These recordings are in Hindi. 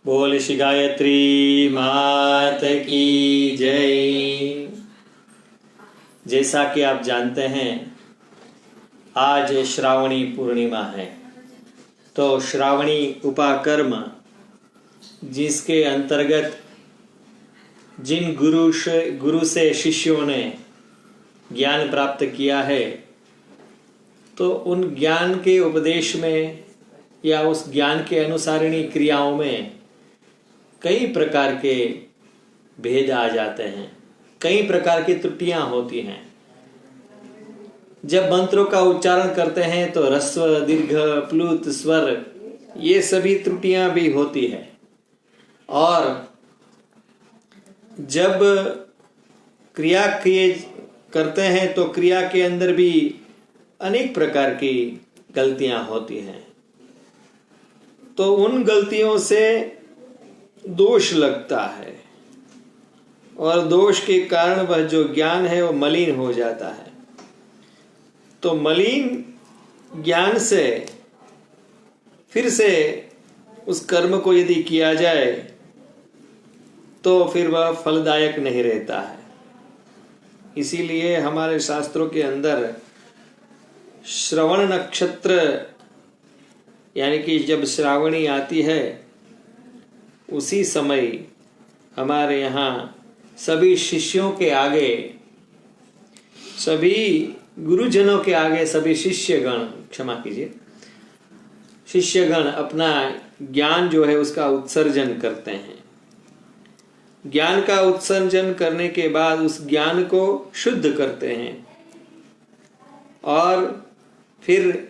बोल श्री गायत्री मात की जय। जैसा कि आप जानते हैं आज श्रावणी पूर्णिमा है, तो श्रावणी उपाकर्म जिसके अंतर्गत जिन गुरु से शिष्यों ने ज्ञान प्राप्त किया है, तो उन ज्ञान के उपदेश में या उस ज्ञान के अनुसारिणी क्रियाओं में कई प्रकार के भेद आ जाते हैं, कई प्रकार की त्रुटियां होती हैं। जब मंत्रों का उच्चारण करते हैं तो ह्रस्व दीर्घ प्लुत स्वर ये सभी त्रुटियां भी होती है, और जब क्रिया करते हैं तो क्रिया के अंदर भी अनेक प्रकार की गलतियां होती हैं। तो उन गलतियों से दोष लगता है, और दोष के कारण वह जो ज्ञान है वो मलिन हो जाता है। तो मलिन ज्ञान से फिर से उस कर्म को यदि किया जाए तो फिर वह फलदायक नहीं रहता है। इसीलिए हमारे शास्त्रों के अंदर श्रवण नक्षत्र यानी कि जब श्रावणी आती है उसी समय हमारे यहाँ सभी शिष्यों के आगे, सभी गुरुजनों के आगे सभी शिष्यगण, क्षमा कीजिए, शिष्यगण अपना ज्ञान जो है उसका उत्सर्जन करते हैं। ज्ञान का उत्सर्जन करने के बाद उस ज्ञान को शुद्ध करते हैं और फिर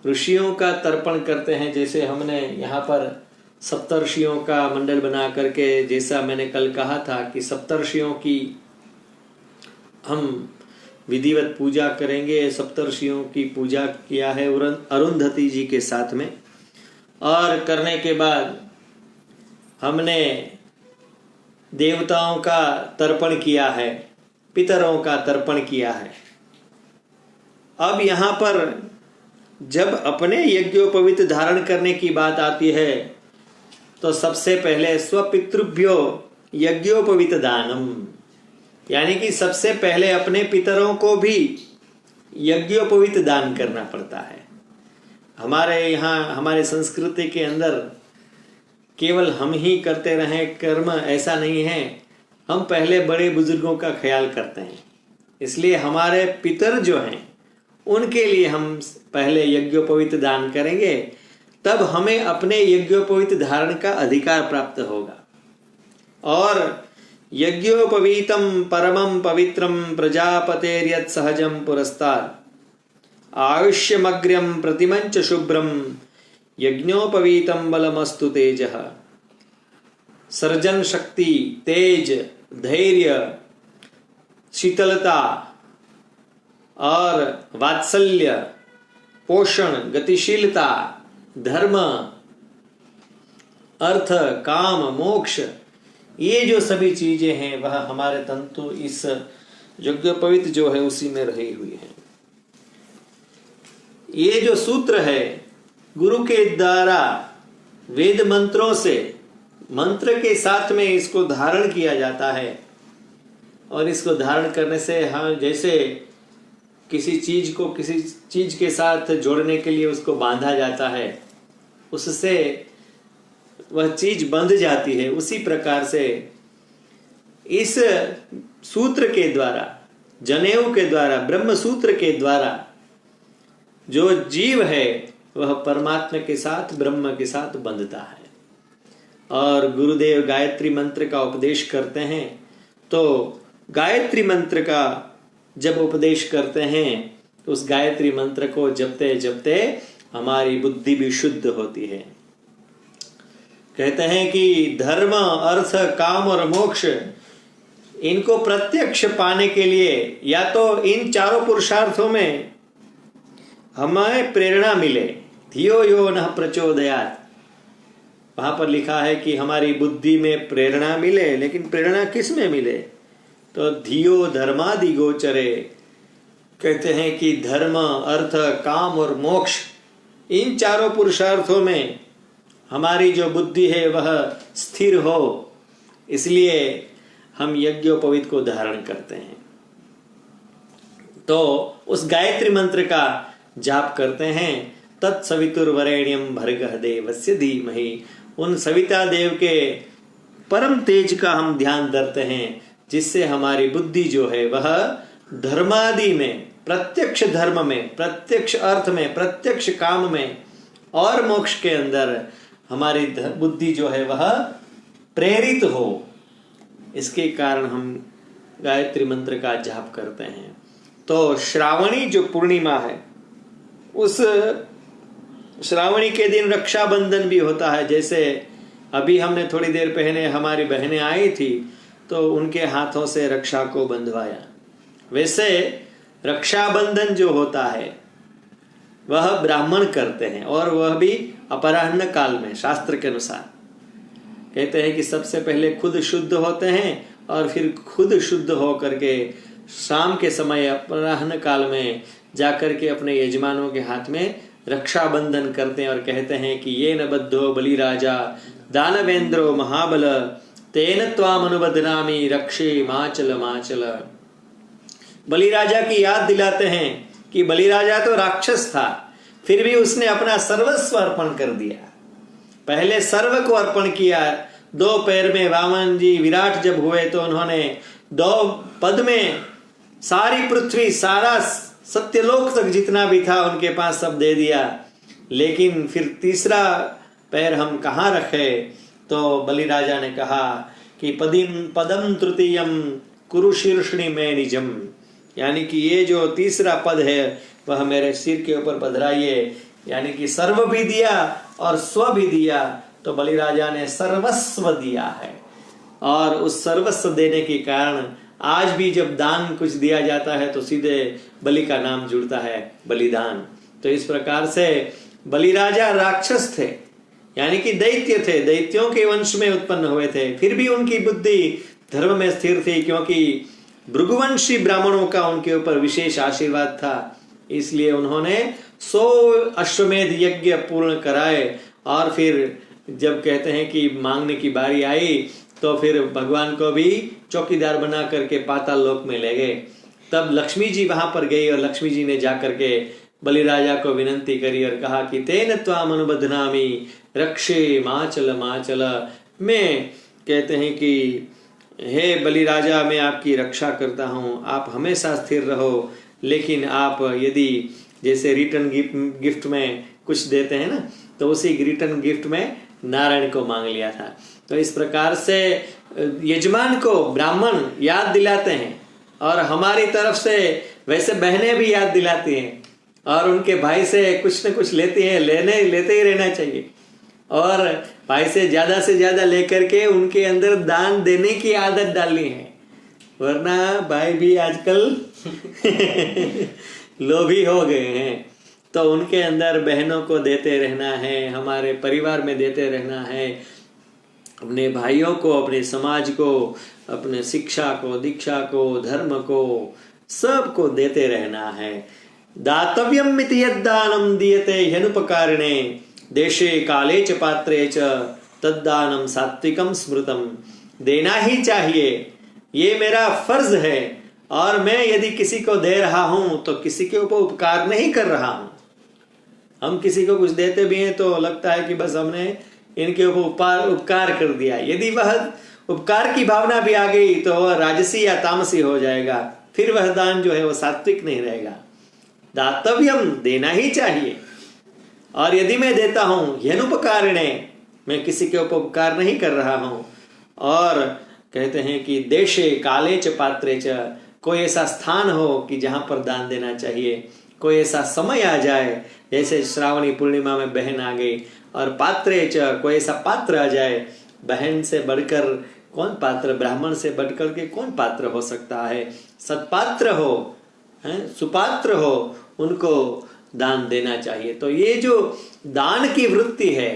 ऋषियों का तर्पण करते हैं। जैसे हमने यहाँ पर सप्तर्षियों का मंडल बना करके, जैसा मैंने कल कहा था कि सप्तर्षियों की हम विधिवत पूजा करेंगे। सप्तर्षियों की पूजा किया है अरुंधति जी के साथ में, और करने के बाद हमने देवताओं का तर्पण किया है, पितरों का तर्पण किया है। अब यहाँ पर जब अपने यज्ञोपवीत धारण करने की बात आती है तो सबसे पहले स्वपितृभ्यो यज्ञोपवीत दानम, यानी कि सबसे पहले अपने पितरों को भी यज्ञोपवीत दान करना पड़ता है। हमारे यहाँ हमारे संस्कृति के अंदर केवल हम ही करते रहे कर्म ऐसा नहीं है, हम पहले बड़े बुजुर्गों का ख्याल करते हैं। इसलिए हमारे पितर जो हैं उनके लिए हम पहले यज्ञोपवीत दान करेंगे, तब हमें अपने यज्ञोपवीत धारण का अधिकार प्राप्त होगा। और यज्ञोपवीतम परमं पवित्रम प्रजापतेर्यत् सहजम पुरस्तात् आयुष्यमग्र्यं प्रतिमंच शुभ्रम यज्ञोपवीतम बलमस्तु तेजः। सर्जन शक्ति, तेज, धैर्य, शीतलता और वात्सल्य, पोषण, गतिशीलता, धर्म, अर्थ, काम, मोक्ष, ये जो सभी चीजें हैं वह हमारे तंतु इस यज्ञोपवीत जो है उसी में रही हुई है। ये जो सूत्र है गुरु के द्वारा वेद मंत्रों से, मंत्र के साथ में इसको धारण किया जाता है, और इसको धारण करने से हम जैसे किसी चीज को किसी चीज के साथ जोड़ने के लिए उसको बांधा जाता है, उससे वह चीज बंध जाती है, उसी प्रकार से इस सूत्र के द्वारा, जनेऊ के द्वारा, ब्रह्म सूत्र के द्वारा जो जीव है वह परमात्मा के साथ, ब्रह्म के साथ बंधता है। और गुरुदेव गायत्री मंत्र का उपदेश करते हैं, तो गायत्री मंत्र का जब उपदेश करते हैं तो उस गायत्री मंत्र को जपते जपते हमारी बुद्धि भी शुद्ध होती है। कहते हैं कि धर्म, अर्थ, काम और मोक्ष, इनको प्रत्यक्ष पाने के लिए या तो इन चारों पुरुषार्थों में हमें प्रेरणा मिले। धियो यो नः प्रचोदयात्, वहां पर लिखा है कि हमारी बुद्धि में प्रेरणा मिले, लेकिन प्रेरणा किस में मिले? तो धियो धर्मादि गोचरे, कहते हैं कि धर्म, अर्थ, काम और मोक्ष, इन चारों पुरुषार्थों में हमारी जो बुद्धि है वह स्थिर हो, इसलिए हम यज्ञोपवीत को धारण करते हैं। तो उस गायत्री मंत्र का जाप करते हैं। तत्सवितुर्वरेण्यम भर्गः देवस्य धीमहि, उन सविता देव के परम तेज का हम ध्यान धरते हैं, जिससे हमारी बुद्धि जो है वह धर्मादि में, प्रत्यक्ष धर्म में, प्रत्यक्ष अर्थ में, प्रत्यक्ष काम में और मोक्ष के अंदर हमारी बुद्धि जो है वह प्रेरित हो। इसके कारण हम गायत्री मंत्र का जाप करते हैं। तो श्रावणी जो पूर्णिमा है, उस श्रावणी के दिन रक्षाबंधन भी होता है। जैसे अभी हमने थोड़ी देर पहले हमारी बहनें आई थी तो उनके हाथों से रक्षा को बंधवाया, वैसे रक्षाबंधन जो होता है वह ब्राह्मण करते हैं, और वह भी अपराह्न काल में। शास्त्र के अनुसार कहते हैं कि सबसे पहले खुद शुद्ध होते हैं और फिर खुद शुद्ध होकर के शाम के समय अपराह्न काल में जाकर के अपने यजमानों के हाथ में रक्षाबंधन करते हैं और कहते हैं कि ये न बद्धो बलिराजा दानवेंद्रो महाबल तेन त्वाम अनुबदनामी रक्षे माचल माचल। बलिराजा की याद दिलाते हैं कि बलिराजा तो राक्षस था, फिर भी उसने अपना सर्वस्व अर्पण कर दिया। पहले सर्व को अर्पण किया। 2 पैर में वामन जी विराट जब हुए तो उन्होंने 2 पद में सारी पृथ्वी, सारा सत्यलोक तक जितना भी था उनके पास सब दे दिया। लेकिन फिर तीसरा पैर हम कहाँ रखे? तो बलिराजा ने कहा कि पदम तृतीयम कुरु शीर्षणि में निजम, यानी कि ये जो तीसरा पद है वह मेरे सिर के ऊपर पधराइए। यानी कि सर्व भी दिया और स्व भी दिया। तो बलिराजा ने सर्वस्व दिया है, और उस सर्वस्व देने के कारण आज भी जब दान कुछ दिया जाता है तो सीधे बलि का नाम जुड़ता है, बलिदान। तो इस प्रकार से बलिराजा राक्षस थे, यानी कि दैत्य थे, दैत्यों के वंश में उत्पन्न हुए थे, फिर भी उनकी बुद्धि धर्म में स्थिर थी, क्योंकि भृगुवंशी ब्राह्मणों का उनके ऊपर विशेष आशीर्वाद था। इसलिए उन्होंने 100 अश्वमेध यज्ञ पूर्ण कराए, और फिर जब कहते हैं कि मांगने की बारी आई तो फिर भगवान को भी चौकीदार बना करके पाताल लोक में ले गए। तब लक्ष्मी जी वहां पर गई और लक्ष्मी जी ने जाकर के बलिराजा को विनंती करी और कहा कि तेन त्वाम अनुबध्नामि रक्षे माचल माचल। मैं कहते हैं कि हे बलिराजा, मैं आपकी रक्षा करता हूँ, आप हमेशा स्थिर रहो। लेकिन आप यदि जैसे रिटर्न गिफ्ट में कुछ देते हैं ना, तो उसी रिटर्न गिफ्ट में नारायण को मांग लिया था। तो इस प्रकार से यजमान को ब्राह्मण याद दिलाते हैं, और हमारी तरफ से वैसे बहनें भी याद दिलाती हैं, और उनके भाई से कुछ न कुछ लेती हैं। लेते ही रहना चाहिए, और भाई से ज्यादा लेकर के उनके अंदर दान देने की आदत डालनी है, वरना भाई भी आजकल लोभी हो गए हैं। तो उनके अंदर बहनों को देते रहना है, हमारे परिवार में देते रहना है, अपने भाइयों को, अपने समाज को, अपने शिक्षा को, दीक्षा को, धर्म को, सबको देते रहना है। दातव्यम मिति यद्दानम दीयते ह्यनुपकारिणे देशे काले च पात्रे च तद्दानम सात्विकम स्मृतम। देना ही चाहिए, ये मेरा फर्ज है, और मैं यदि किसी को दे रहा हूं तो किसी के ऊपर उपकार नहीं कर रहा हूं। हम किसी को कुछ देते भी हैं तो लगता है कि बस हमने इनके ऊपर उपकार कर दिया। यदि वह उपकार की भावना भी आ गई तो वह राजसी या तामसी हो जाएगा, फिर वह दान जो है वह सात्विक नहीं रहेगा। दातव्यम, देना ही चाहिए। और यदि मैं देता हूं ह्यनुपकारिणे, मैं किसी के ऊपर उपकार नहीं कर रहा हूं। और कहते हैं कि देशे काले च पात्रे च, कोई ऐसा स्थान हो कि जहां पर दान देना चाहिए, कोई ऐसा समय आ जाए, जैसे श्रावणी पूर्णिमा में बहन आ गई, और पात्रे च, कोई ऐसा पात्र आ जाए। बहन से बढ़कर कौन पात्र, ब्राह्मण से बढ़कर के कौन पात्र हो सकता है? सत्पात्र हो, सुपात्र हो, उनको दान देना चाहिए। तो ये जो दान की वृत्ति है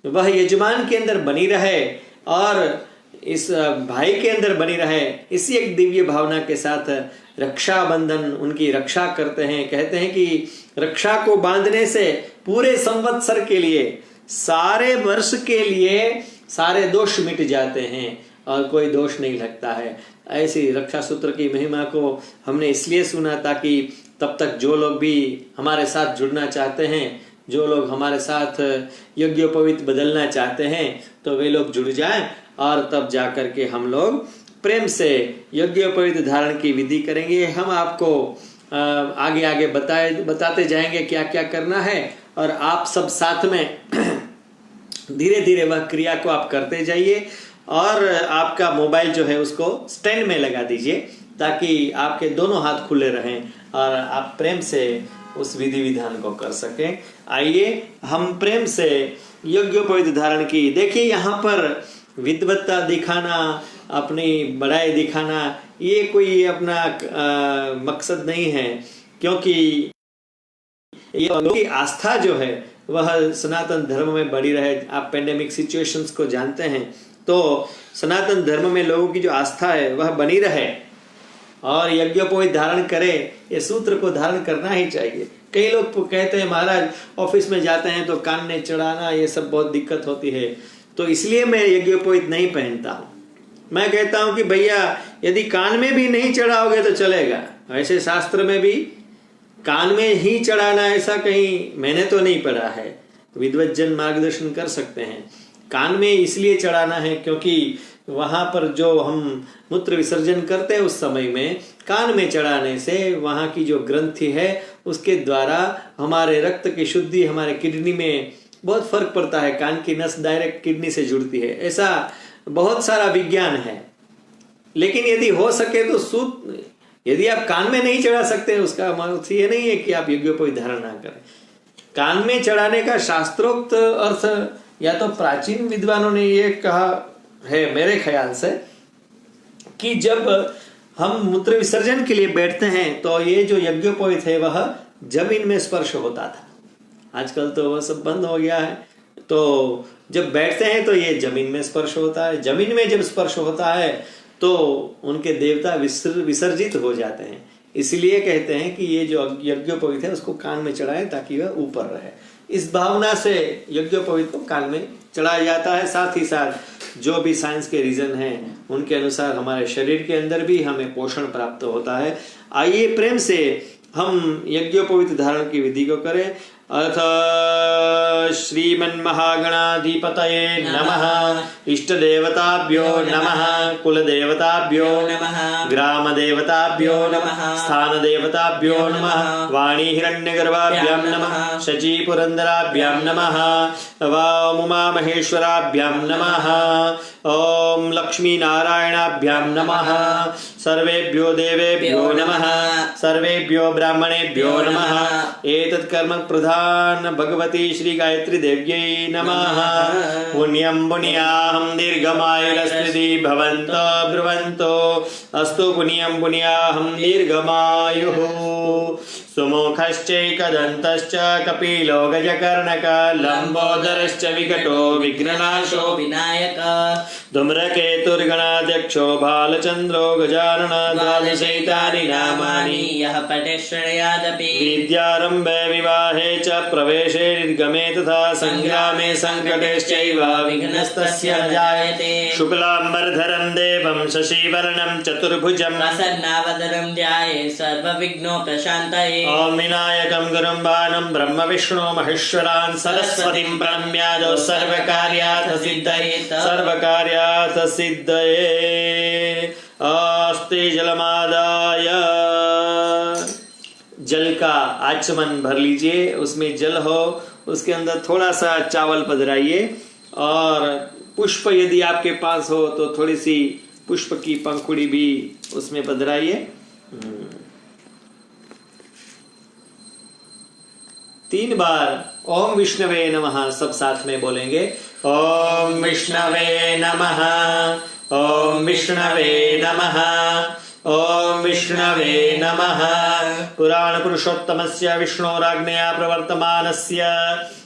वह यजमान के अंदर बनी रहे और इस भाई के अंदर बनी रहे, इसी एक दिव्य भावना के साथ रक्षाबंधन उनकी रक्षा करते हैं। कहते हैं कि रक्षा को बांधने से पूरे संवत्सर के लिए सारे वर्ष के लिए सारे दोष मिट जाते हैं और कोई दोष नहीं लगता है। ऐसी रक्षा सूत्र की महिमा को हमने इसलिए सुना ताकि तब तक जो लोग भी हमारे साथ जुड़ना चाहते हैं, जो लोग हमारे साथ यज्ञोपवीत बदलना चाहते हैं, तो वे लोग जुड़ जाएं और तब जाकर के हम लोग प्रेम से यज्ञोपवीत धारण की विधि करेंगे। हम आपको आगे आगे बताते जाएंगे क्या क्या करना है, और आप सब साथ में धीरे धीरे वह क्रिया को आप करते जाइए। और आपका मोबाइल जो है उसको स्टैंड में लगा दीजिए ताकि आपके दोनों हाथ खुले रहें और आप प्रेम से उस विधि विधान को कर सकें। आइए हम प्रेम से यज्ञोपवीत धारण की, देखिए यहाँ पर विद्वत्ता दिखाना, अपनी बड़ाई दिखाना, ये कोई अपना मकसद नहीं है, क्योंकि ये आस्था जो है वह सनातन धर्म में बढ़ी रहे। आप पेंडेमिक सिचुएशंस को जानते हैं, तो सनातन धर्म में लोगों की जो आस्था है वह बनी रहे और यज्ञोपवीत धारण करे, ये सूत्र को धारण करना ही चाहिए। कई लोग कहते हैं महाराज ऑफिस में जाते हैं तो कान में चढ़ाना ये सब बहुत दिक्कत होती है, तो इसलिए मैं यज्ञोपवीत नहीं पहनता हूँ। मैं कहता हूँ कि भैया यदि कान में भी नहीं चढ़ाओगे तो चलेगा, वैसे शास्त्र में भी कान में ही चढ़ाना ऐसा कहीं मैंने तो नहीं पढ़ा है, विद्वज्जन मार्गदर्शन कर सकते हैं। कान में इसलिए चढ़ाना है क्योंकि वहां पर जो हम मूत्र विसर्जन करते हैं उस समय में कान में चढ़ाने से वहां की जो ग्रंथि है उसके द्वारा हमारे रक्त की शुद्धि, हमारे किडनी में बहुत फर्क पड़ता है। कान की नस डायरेक्ट किडनी से जुड़ती है, ऐसा बहुत सारा विज्ञान है। लेकिन यदि हो सके तो यदि आप कान में नहीं चढ़ा सकते उसका अर्थ ये नहीं है कि आप यज्ञोपवीत धारण ना करें। कान में चढ़ाने का शास्त्रोक्त अर्थ या तो प्राचीन विद्वानों ने ये कहा है मेरे ख्याल से कि जब हम मूत्र विसर्जन के लिए बैठते हैं तो ये जो यज्ञोपवीत है वह जमीन में स्पर्श होता था। आजकल तो वह सब बंद हो गया है, तो जब बैठते हैं तो ये जमीन में स्पर्श होता है। जमीन में जब स्पर्श होता है तो उनके देवता विसर्जित हो जाते हैं। इसलिए कहते हैं कि ये जो यज्ञोपवीत है उसको कान में चढ़ाएं ताकि वह ऊपर रहे। इस भावना से यज्ञोपवीत को कान में चढ़ाया जाता है। साथ ही साथ जो भी साइंस के रीजन हैं उनके अनुसार हमारे शरीर के अंदर भी हमें पोषण प्राप्त होता है। आइए प्रेम से हम यज्ञोपवीत धारण की विधि को करें। अथ श्रीमन्महागणाधिपतये नमः। इष्ट देवताभ्यो नमः। कुल देवताभ्यो नमः। ग्राम देवताभ्यो नमः। स्थान देवताभ्यो नमः। वाणी हिरण्यगर्भाभ्यां नमः। शची पुरंदराभ्यां नमः। वाम उमा महेश्वराभ्यां नमः। ओम लक्ष्मी नारायणाभ्यां नमः। सर्वेभ्यो देवेभ्यो नमः। सर्वेभ्यो ब्राह्मणेभ्यो नमः। एतत् कर्म प्रधान भगवती श्री गायत्री देव्यै नमः। पुण्यं पुण्याहं दीर्घमायुरस्मृति भवन्तो ब्रुवन्तो अस्तु पुण्यं पुण्याहं दीर्घमायुः। सुमुखश्चैकदन्तश्च कपिलो गजकर्णक लम्बोदरश्च विकटो विघ्ननाशो विनायक धूम्रकेतुर्गणाध्यक्षो बालचन्द्रो गजानन द्वादशैतानि नामानि यः पठेत् शृणुयादपि विद्यारम्भे विवाहे च प्रवेशे निर्गमे तथा संग्रामे संकटेश्चैव विघ्नस्तस्य न जायते। शुक्लाम्बरधरं देवं शशिवर्णं चतुर्भुजं प्रसन्नावदनं ध्याये सर्वविघ्नोपशान्तये। ओम विनायकं गुरुं बाणं ब्रह्म विष्णु महेश्वरान् सरस्वतीं प्रणम्यादो सर्वकार्यार्थ सिद्धये। अस्ति जलमादाय, जल का आचमन भर लीजिए, उसमें जल हो उसके अंदर थोड़ा सा चावल पधराइए और पुष्प यदि आपके पास हो तो थोड़ी सी पुष्प की पंखुड़ी भी उसमें पधराइए। 3 बार ओम विष्णवे नमः सब साथ में बोलेंगे। ओम विष्णवे नमः। ओम विष्णवे नमः। ओम विष्णवे नमः। पुराण पुरुषोत्तमस्य विष्णोराज्ञया प्रवर्तमानस्य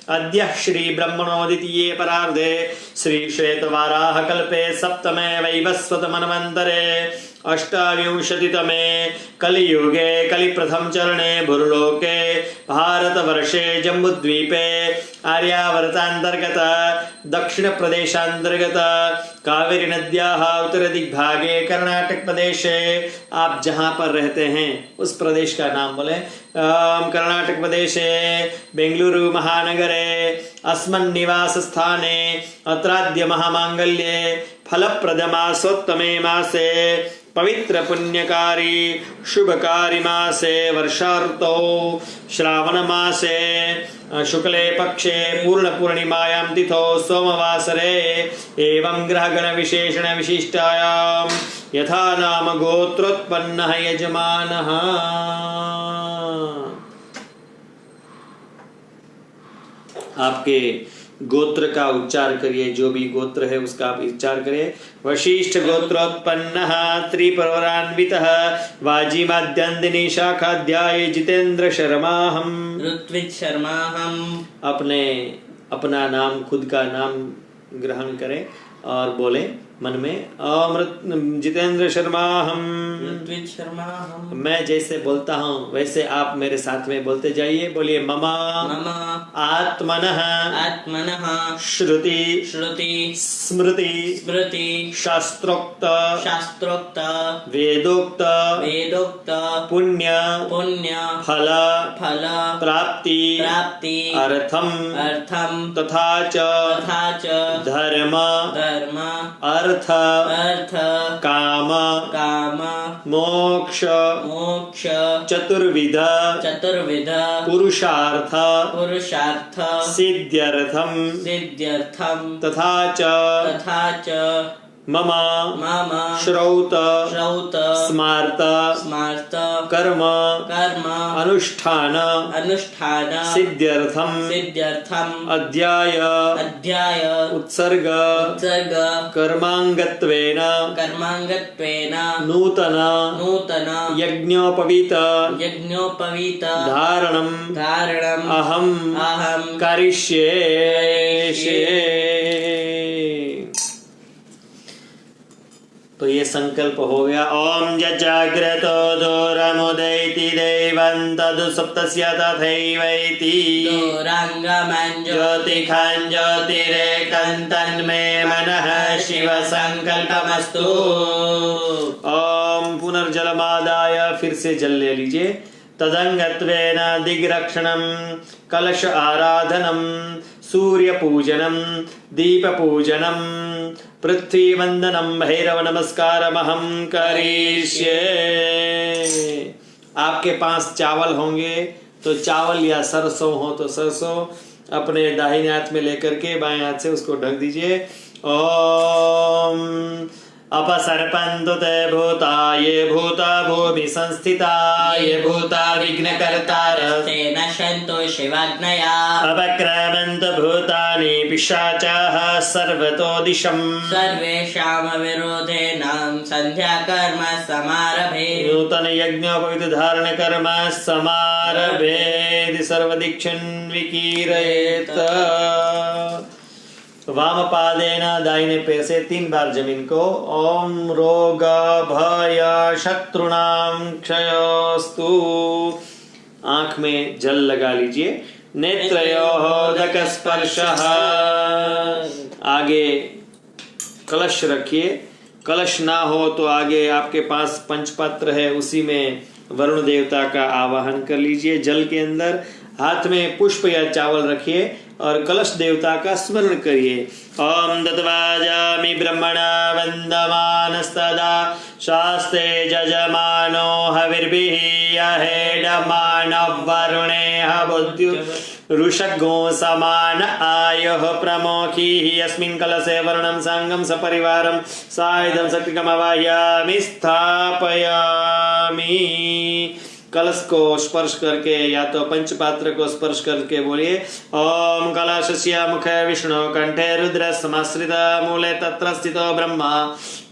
अद्य श्री ब्रह्मणोदितीये परार्धे श्री श्वेतवाराह कल्पे सप्तमे वैवस्वत मनवन्तरे अष्टाविंशतितमे कलियुगे कलिप्रथम चरणे भूर्लोके भारतवर्षे जम्बूद्वीपे आर्यावर्तान्तर्गत दक्षिण प्रदेशान्तर्गत कावेरी नद्याः उत्तरदिग्भागे कर्नाटक प्रदेशे आप जहां पर रहते हैं उस प्रदेश का नाम बोले। कर्नाटक प्रदेशे बेंगलुरु महानगरे अस्मन् निवास स्थाने अत्राद्य महामांगल्ये फलप्रद मासोत्तमे मासे पवित्र पुण्यकारी शुभकारी मासे वर्षा ऋतौ श्रावण मासे शुक्ले पक्षे पूर्ण पूर्णिमायां तिथौ सोमवासरे एवं ग्रहगण विशेषण विशिष्टायां यथा नाम गोत्रोत्पन्नः यजमानः। आपके गोत्र का उच्चार करिए, जो भी गोत्र है उसका आप उच्चार करिए। वशिष्ठ गोत्रोत्पन्नः त्रिपुरान्वितः वाजिमाद्यन्दिनी शाखाध्यायी जितेंद्र शर्माहम् ऋत्विज शर्माहम्। अपना नाम, खुद का नाम ग्रहण करें और बोले मन में, अमृत जितेंद्र शर्मा हम, ऋत्विज शर्मा हम। मैं जैसे बोलता हूँ वैसे आप मेरे साथ में बोलते जाइए। बोलिए ममा मम आत्मनः आत्मनः श्रुति श्रुति स्मृति स्मृति शास्त्रोक्त शास्त्रोक्त वेदोक्त वेदोक्त पुण्य पुण्य फल फल प्राप्ति प्राप्ति अर्थम अर्थम तथा च धर्म धर्म अर्थ अर्थ काम काम मोक्ष मोक्ष चतुर्विध पुरुषार्थ पुरुषार्थ सिद्ध्यर्थम सिद्ध्यर्थम तथा च मम श्रौत स्मार्त कर्म अनुष्ठान सिद्ध्यर्थम अध्याय उत्सर्ग कर्मांगत्वेन नूतन यज्ञोपवीत धारणम अहम करिष्ये। तो ये संकल्प हो गया। ओम जाग्रतो दूरमुदैति दैवं तदु सप्तस्य तथैवैति दूरांगमं ज्योतिखं ज्योतिरेकं तन्मे मनः शिव संकल्पमस्तु। ओम पुनर्जलमादाय, फिर से जल ले लीजिए। तदंगत्वेन दिग्रक्षणं कलश आराधनम सूर्य पूजनम दीप पूजनम पृथ्वी वंदनम भैरव नमस्कारमहं करिष्ये। आपके पास चावल होंगे तो चावल या सरसों हो तो सरसों अपने दाहिने हाथ में लेकर के बाएं हाथ से उसको ढक दीजिए। ओम अपसर्पन्तु ते भूता ये भूता भूमि संस्थिता ये भूता विघ्नकर्तारस्ते नश्यन्तु शिवाज्ञया अपक्रमन्तु भूतानि पिशाचाः सर्वतो दिशम् सर्वेषां विरोधेनां संध्याकर्म समारभे नूतन यज्ञोपवीत धारण कर्म समारभेद सर्वदीक्षन् विकीरयेत। वाम पादेन दाहिने पैर से 3 बार जमीन को ओम रोग भय शत्रुणाम क्षयस्तु। आंख में जल लगा लीजिए। नेत्रयोः स्पर्शः। आगे कलश रखिए। कलश ना हो तो आगे आपके पास पंचपात्र है, उसी में वरुण देवता का आवाहन कर लीजिए। जल के अंदर हाथ में पुष्प या चावल रखिए और कलश देवता का स्मरण करिए। ओम दत्वाजामि ब्रह्मणा वन्दमानस्तदा शास्ते जजमानो हविर्भिः यहेडमानः वरुणेह बुद्ध्यु ऋषग्गो समान आयुः प्रमोखीः यस्मिन् कलशे वर्णं सांगं सपरिवारं सायुधं शक्तिकमवाहयामि स्थापयामि। कलश को स्पर्श करके या तो पंचपात्र को स्पर्श करके बोलिए ओम कलशस्य मुखे विष्णु कंठे रुद्र समाश्रित मूले तत्र स्थितो ब्रह्मा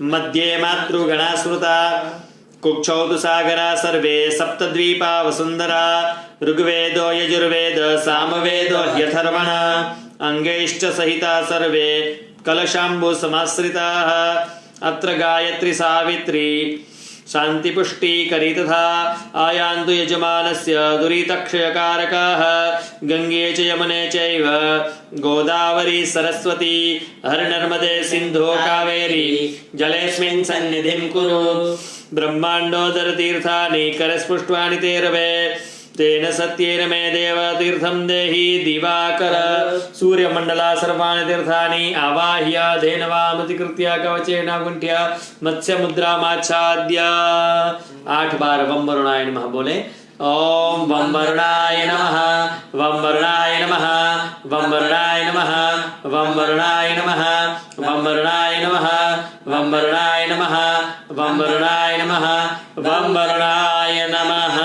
मध्ये मातृगणा स्मृता कुक्षौ तु सागरा सर्वे सप्तद्वीपा वसुंधरा ऋग्वेदो यजुर्वेदो सामवेदो ह्यथर्वण अंगैश्च सहिता सर्वे कलशाम्बु समाश्रिताः अत्र गायत्री सावित्री शान्तिपुष्टिकरी तथा आयान्तु यजमानस्य दुरितक्षयकारकाः गंगे च यमुने चैव गोदावरी सरस्वती हरनर्मदे सिन्धो कावेरी जलेऽस्मिन् सन्निधिं कुरु ब्रह्माण्डोदरतीर्थानि करस्पृष्ट्वानि ते रवे तेन सत्येन मे देव तीर्थं देहि दिवाकर सूर्यमण्डला सर्वाणि तीर्थानि आवाह्य धेनवामतिकृत्य कवचेन गुण्ठ्य मत्स्यमुद्रामाच्छाद्य 8 बार वम वरुणाय नमः बोले। ओम वम वरुणाय नमः वम वरुणाय नमः वम वरुणाय नमः वम वरुणाय नमः वम वरुणाय नमः वम वरुणाय नमः वम वरुणाय नमः वम वरुणाय नमः।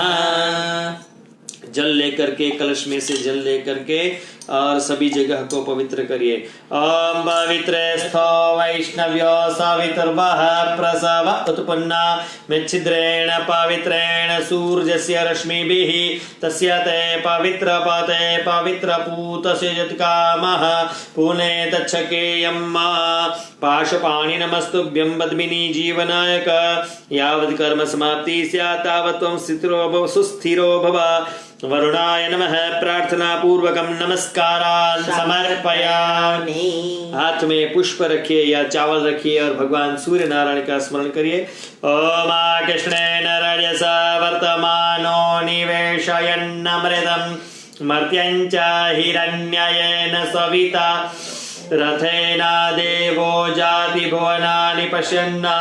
जल लेकर के कलश में से जल लेकर के और सभी जगह को पवित्र करिए। ओम पवित्रेस्थो वैष्णव्यो सवितुर्वः प्रसव उत्पन्ना मेच्छिद्रेण पवित्रेण सूर्यस्य रश्मिभिः तस्य ते पवित्रपते पवित्रपूतस्य यत्कामः पुने तच्छकेयं पाशपाणि नमस्तुभ्यं पद्मिनी जीवनायक यावत् कर्म समाप्ति स्यात् तावत् त्वं सुस्थिरो भव। वरुणाय नमः प्रार्थना पूर्वकम नमस्कारान् समर्पयामि। हाथ में पुष्प रखिए या चावल रखिए और भगवान सूर्य नारायण का स्मरण करिए। ओम कृष्णेन रजसा वर्तमानो निवेशयन्नमृतं मर्त्यञ्च हिरण्ययेन सविता रथेना देवो जाति भुवनानि पश्यन्ना।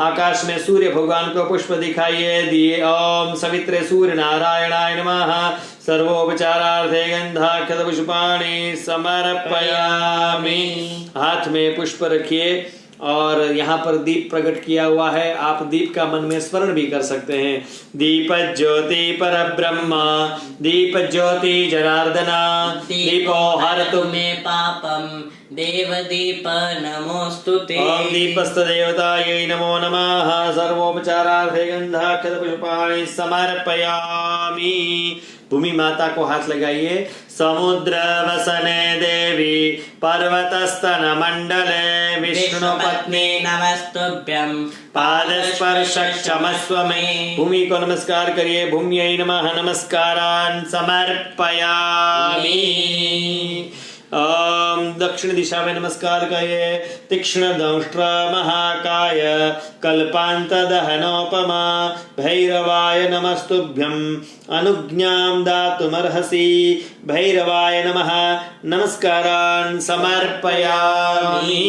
आकाश में सूर्य भगवान को पुष्प दिखाइए दिए। ओम सवित्रे सूर्य नारायणाय नमः सर्वोपचारार्थे गंधाक्षत पुष्पाणि समर्पयामि। हाथ में पुष्प रखिए और यहाँ पर दीप प्रकट किया हुआ है, आप दीप का मन में स्मरण भी कर सकते हैं। दीप ज्योति परब्रह्म दीप ज्योति जनार्दना दीपो हरतु मे पापम देव दीप नमोस्तुते। ओम दीपस्थ देवतायै नमो नमः सर्वोपचारार्थे गंधाक्षत पुष्पाणि समर्पयामि। भूमि माता को हाथ लगाइए। समुद्र वसने देवी पर्वतस्तन मंडले विष्णु पत्नी नमस्तुभ्यं पादस्पर्श क्षमस्व मे। भूमि को नमस्कार करिए। भूम्यै नमः नमस्कारान् समर्पयामि। ओम दक्षिण दिशा में नमस्कार करिए। तीक्ष्ण दंष्ट्र महाकाय कल्पांत दहनोपमा भैरवाय नमस्तुभ्यं अनुज्ञां दातुमर्हसि। भैरवाय नमः नमस्कारान् समर्पयामि।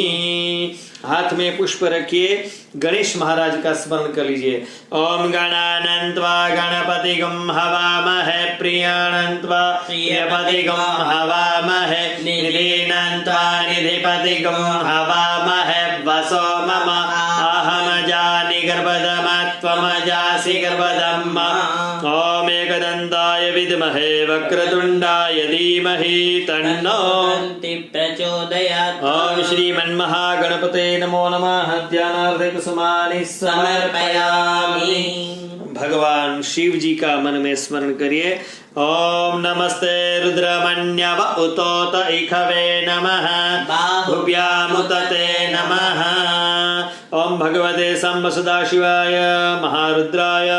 हाथ में पुष्प रखिए। गणेश महाराज का स्मरण कर लीजिए। ओम गणानन्त्वा गणपतिगं हवामहे प्रियाणन्त्वा प्रियपतिगं हवामहे निधीनन्त्वा निधिपतिगं हवामहे वसो मम अहमजानि गर्भदमत्वमजासि गर्भदम्। ओम एकदन्ताय विद्महे वक्रतुण्डाय धीमहि तन्नो प्रचोदयात्। ओम श्रीमन्महागणपते नमो नमः ध्यानार्थे कुसुमानि समर्पयामि। भगवान शिव जी का मन में स्मरण करिए। ओम नमस्ते रुद्रमन्यव उतोत इखवे नमः बाहुभ्यामुतते नमः। ओम भगवते सांब सदाशिवाय महारुद्राय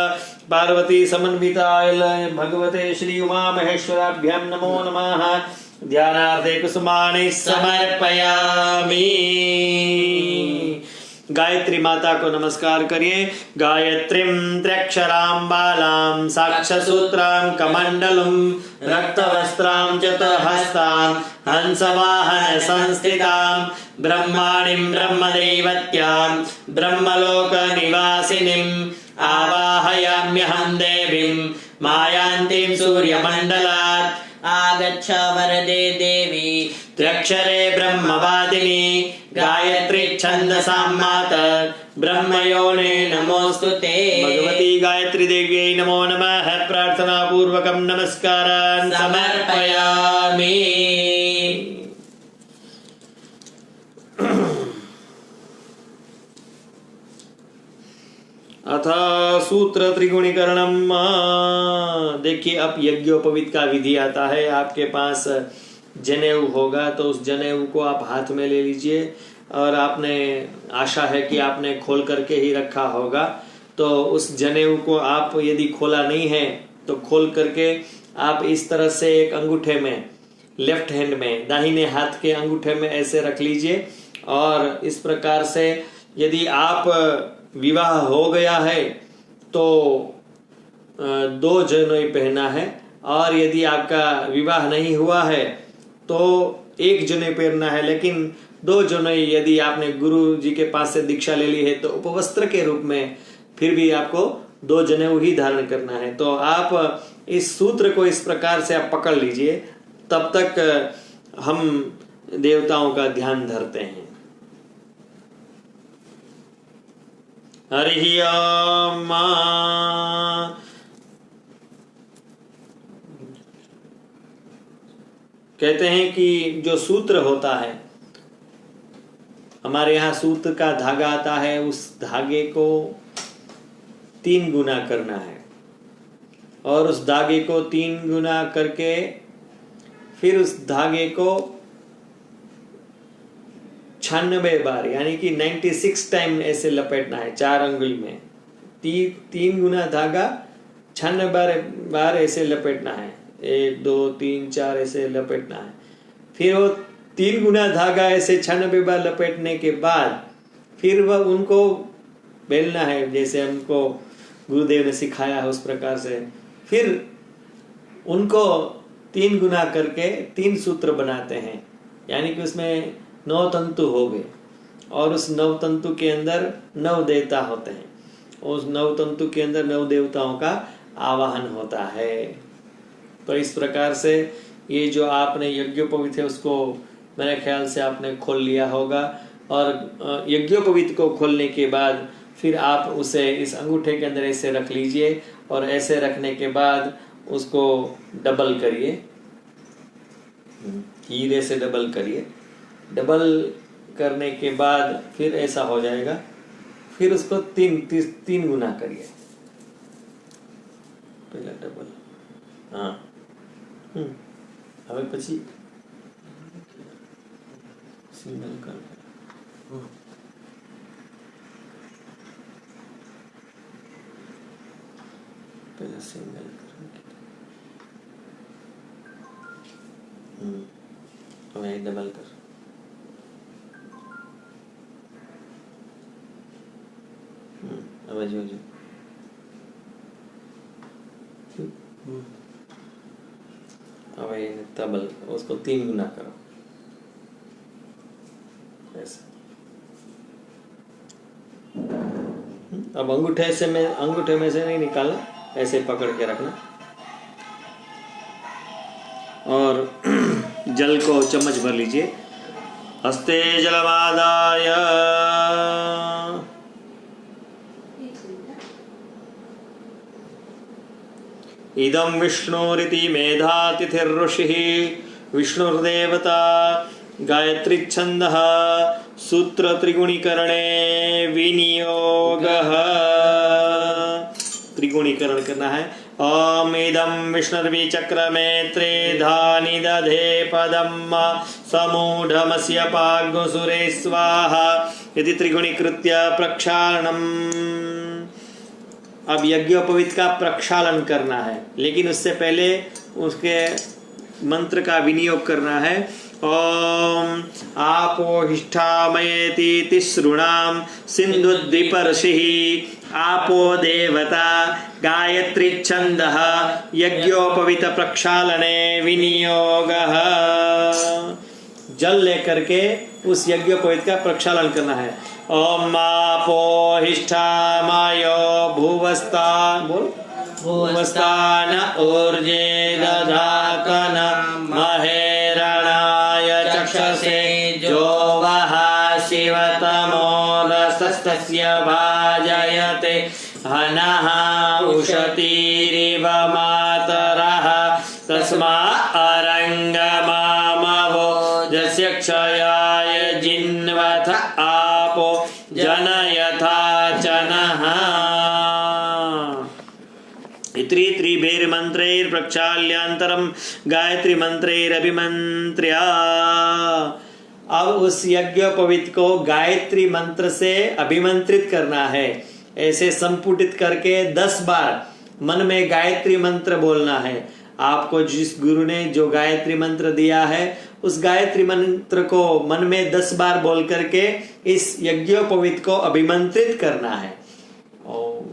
पार्वती समन्विताय भगवते श्री उमा महेश्वराभ्यां नमो नमः ध्यानार्थे कुसुमानि समर्पयामि। गायत्री माता को नमस्कार करिए। गायत्रीं त्र्यक्षरां बालां साक्षसूत्रां कमंडलुं रक्तवस्त्रां चतुर्हस्तां हंसवाहन संस्थितां ब्रह्माणीं ब्रह्मदैवत्यां ब्रह्मलोक निवासिनीं आवाहयाम्यहं देवीं मायान्तीं सूर्यमण्डलात्। आगच्छ वरदे देवी त्र्यक्षरे ब्रह्मवादिनी गायत्री छन्दसां माता ब्रह्मयोने नमोस्तुते। भगवती गायत्री देव्यै नमो नमः प्रार्थना पूर्वकं नमस्कारान् समर्पयामि। अथ सूत्र त्रिगुणीकरणम। देखिए अब यज्ञोपवीत का विधि आता है। आपके पास जनेऊ होगा तो उस जनेऊ को आप हाथ में ले लीजिए और आपने आशा है कि आपने खोल करके ही रखा होगा, तो उस जनेऊ को आप यदि खोला नहीं है तो खोल करके आप इस तरह से एक अंगूठे में, लेफ्ट हैंड में, दाहिने हाथ के अंगूठे में ऐसे रख लीजिए और इस प्रकार से यदि आप विवाह हो गया है तो 2 जनेऊ पहनना है, और यदि आपका विवाह नहीं हुआ है तो 1 जनेऊ पहनना है। लेकिन 2 जनेऊ यदि आपने गुरु जी के पास से दीक्षा ले ली है तो उपवस्त्र के रूप में फिर भी आपको 2 जनेऊ ही धारण करना है। तो आप इस सूत्र को इस प्रकार से आप पकड़ लीजिए, तब तक हम देवताओं का ध्यान धरते हैं। हरि ओम। कहते हैं कि जो सूत्र होता है, हमारे यहाँ सूत्र का धागा आता है, उस धागे को 3 गुना करना है और उस धागे को 3 गुना करके फिर उस धागे को 96 बार यानी कि 96 टाइम ऐसे लपेटना है 4 अंगुली में। 3 गुना धागा 96 बार ऐसे लपेटना है, 1 2 3 4 ऐसे लपेटना है। फिर वो 3 गुना धागा ऐसे 96 बार लपेटने के बाद फिर वह उनको बेलना है, जैसे हमको गुरुदेव ने सिखाया है उस प्रकार से। फिर उनको 3 गुना करके 3 सूत्र बनाते हैं, यानी कि उसमें 9 तंतु हो गए और उस 9 तंतु के अंदर 9 देवता होते हैं। उस 9 तंतु के अंदर 9 देवताओं का आवाहन होता है। तो इस प्रकार से ये जो आपने यज्ञोपवीत है उसको मेरे ख्याल से आपने खोल लिया होगा, और यज्ञोपवीत को खोलने के बाद फिर आप उसे इस अंगूठे के अंदर ऐसे रख लीजिए और ऐसे रखने के बाद उसको डबल करिए, हीरे से डबल करिए। डबल करने के बाद फिर ऐसा हो जाएगा, फिर उसको 3 गुना करिए। पहला डबल, हाँ, હવે પછી સિંગલ कर, पहला सिंगल कर, डबल कर, जो अब डबल, उसको 3 गुना करो ऐसे। अब अंगूठे में से नहीं निकालना, ऐसे पकड़ के रखना और जल को चम्मच भर लीजिए। हस्ते जलमादाय इदं विष्णुरिति मेधातिथिर्ऋषिः विष्णुर्देवता गायत्री छंदः सूत्र त्रिगुणीकरणे विनियोगः। त्रिगुणीकरण करना है। ओम इदं विष्णुर्विचक्रमे त्रेधानि दधे पदम् समूढमस्य पाग्सुरे स्वाहा इति त्रिगुणीकृत्य प्रक्षालनम्। अब यज्ञोपवीत का प्रक्षालन करना है, लेकिन उससे पहले उसके मंत्र का विनियोग करना है। ओम आपोहिष्ठामयेति तिसृणाम सिन्धुद्विपर्षिः आपो देवता गायत्री छंदः यज्ञोपवीत प्रक्षालने विनियोगः। जल लेकर के उस यज्ञोपवीत का प्रक्षालन करना है। ओम आपोहिष्ठामयो भुवस्तान, बोल, भुवस्तान ऊर्जे दधातन महेरणाय चक्षसे जो वः शिवतमो रसस्तस्य भाजयते हनः उशतीरिव मातरः तस्मा अरंगमामवो जस्य क्षयाय जिन्वथ आपो जनयथा चनः। त्रिभिर्मन्त्रैर्प्रक्षाल्यांतरं गायत्री मंत्रैरभिमन्त्र्या। अब उस यज्ञोपवीत को गायत्री मंत्र से अभिमंत्रित करना है। ऐसे संपुटित करके 10 बार मन में गायत्री मंत्र बोलना है। आपको जिस गुरु ने जो गायत्री मंत्र दिया है उस गायत्री मंत्र को मन में 10 बार बोल करके इस यज्ञोपवीत को अभिमंत्रित करना है। ओम।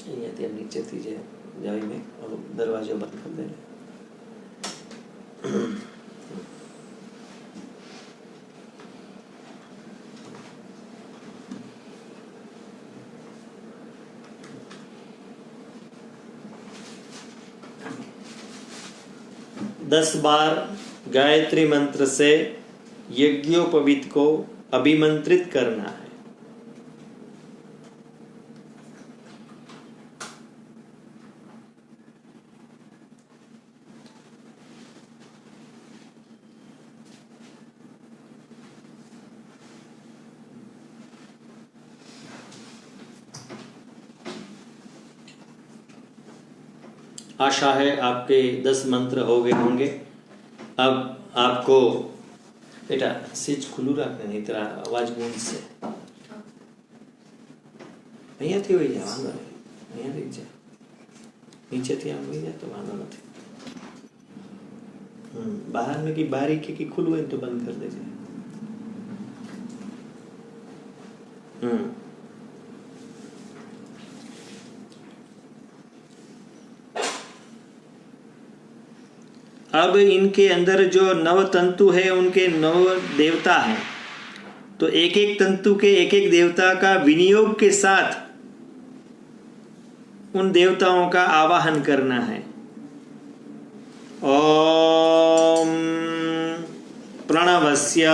અહીંયાથી નીચેથી જે જાવીને દરવાજો બંધ કરી દે। 10 बार गायत्री मंत्र से यज्ञोपवीत को अभिमंत्रित करना है। आशा है आपके 10 मंत्र हो गए होंगे। अब आपको बेटा स्विच खुलू रखने नहीं तेरा अवाज गूंजશે। અહીંયાથી વઈ જા, વાંધો નહીં, અહીંયાથી જ જા, નીચેથી આમ વઈ જા તો વાંધો નથી। બહાર में की बारी के की खुलू है तो बंद कर देजे। अब इनके अंदर जो 9 तंतु है उनके 9 देवता हैं, तो एक एक तंतु के एक एक देवता का विनियोग के साथ उन देवताओं का आवाहन करना है। ओम प्रणवस्य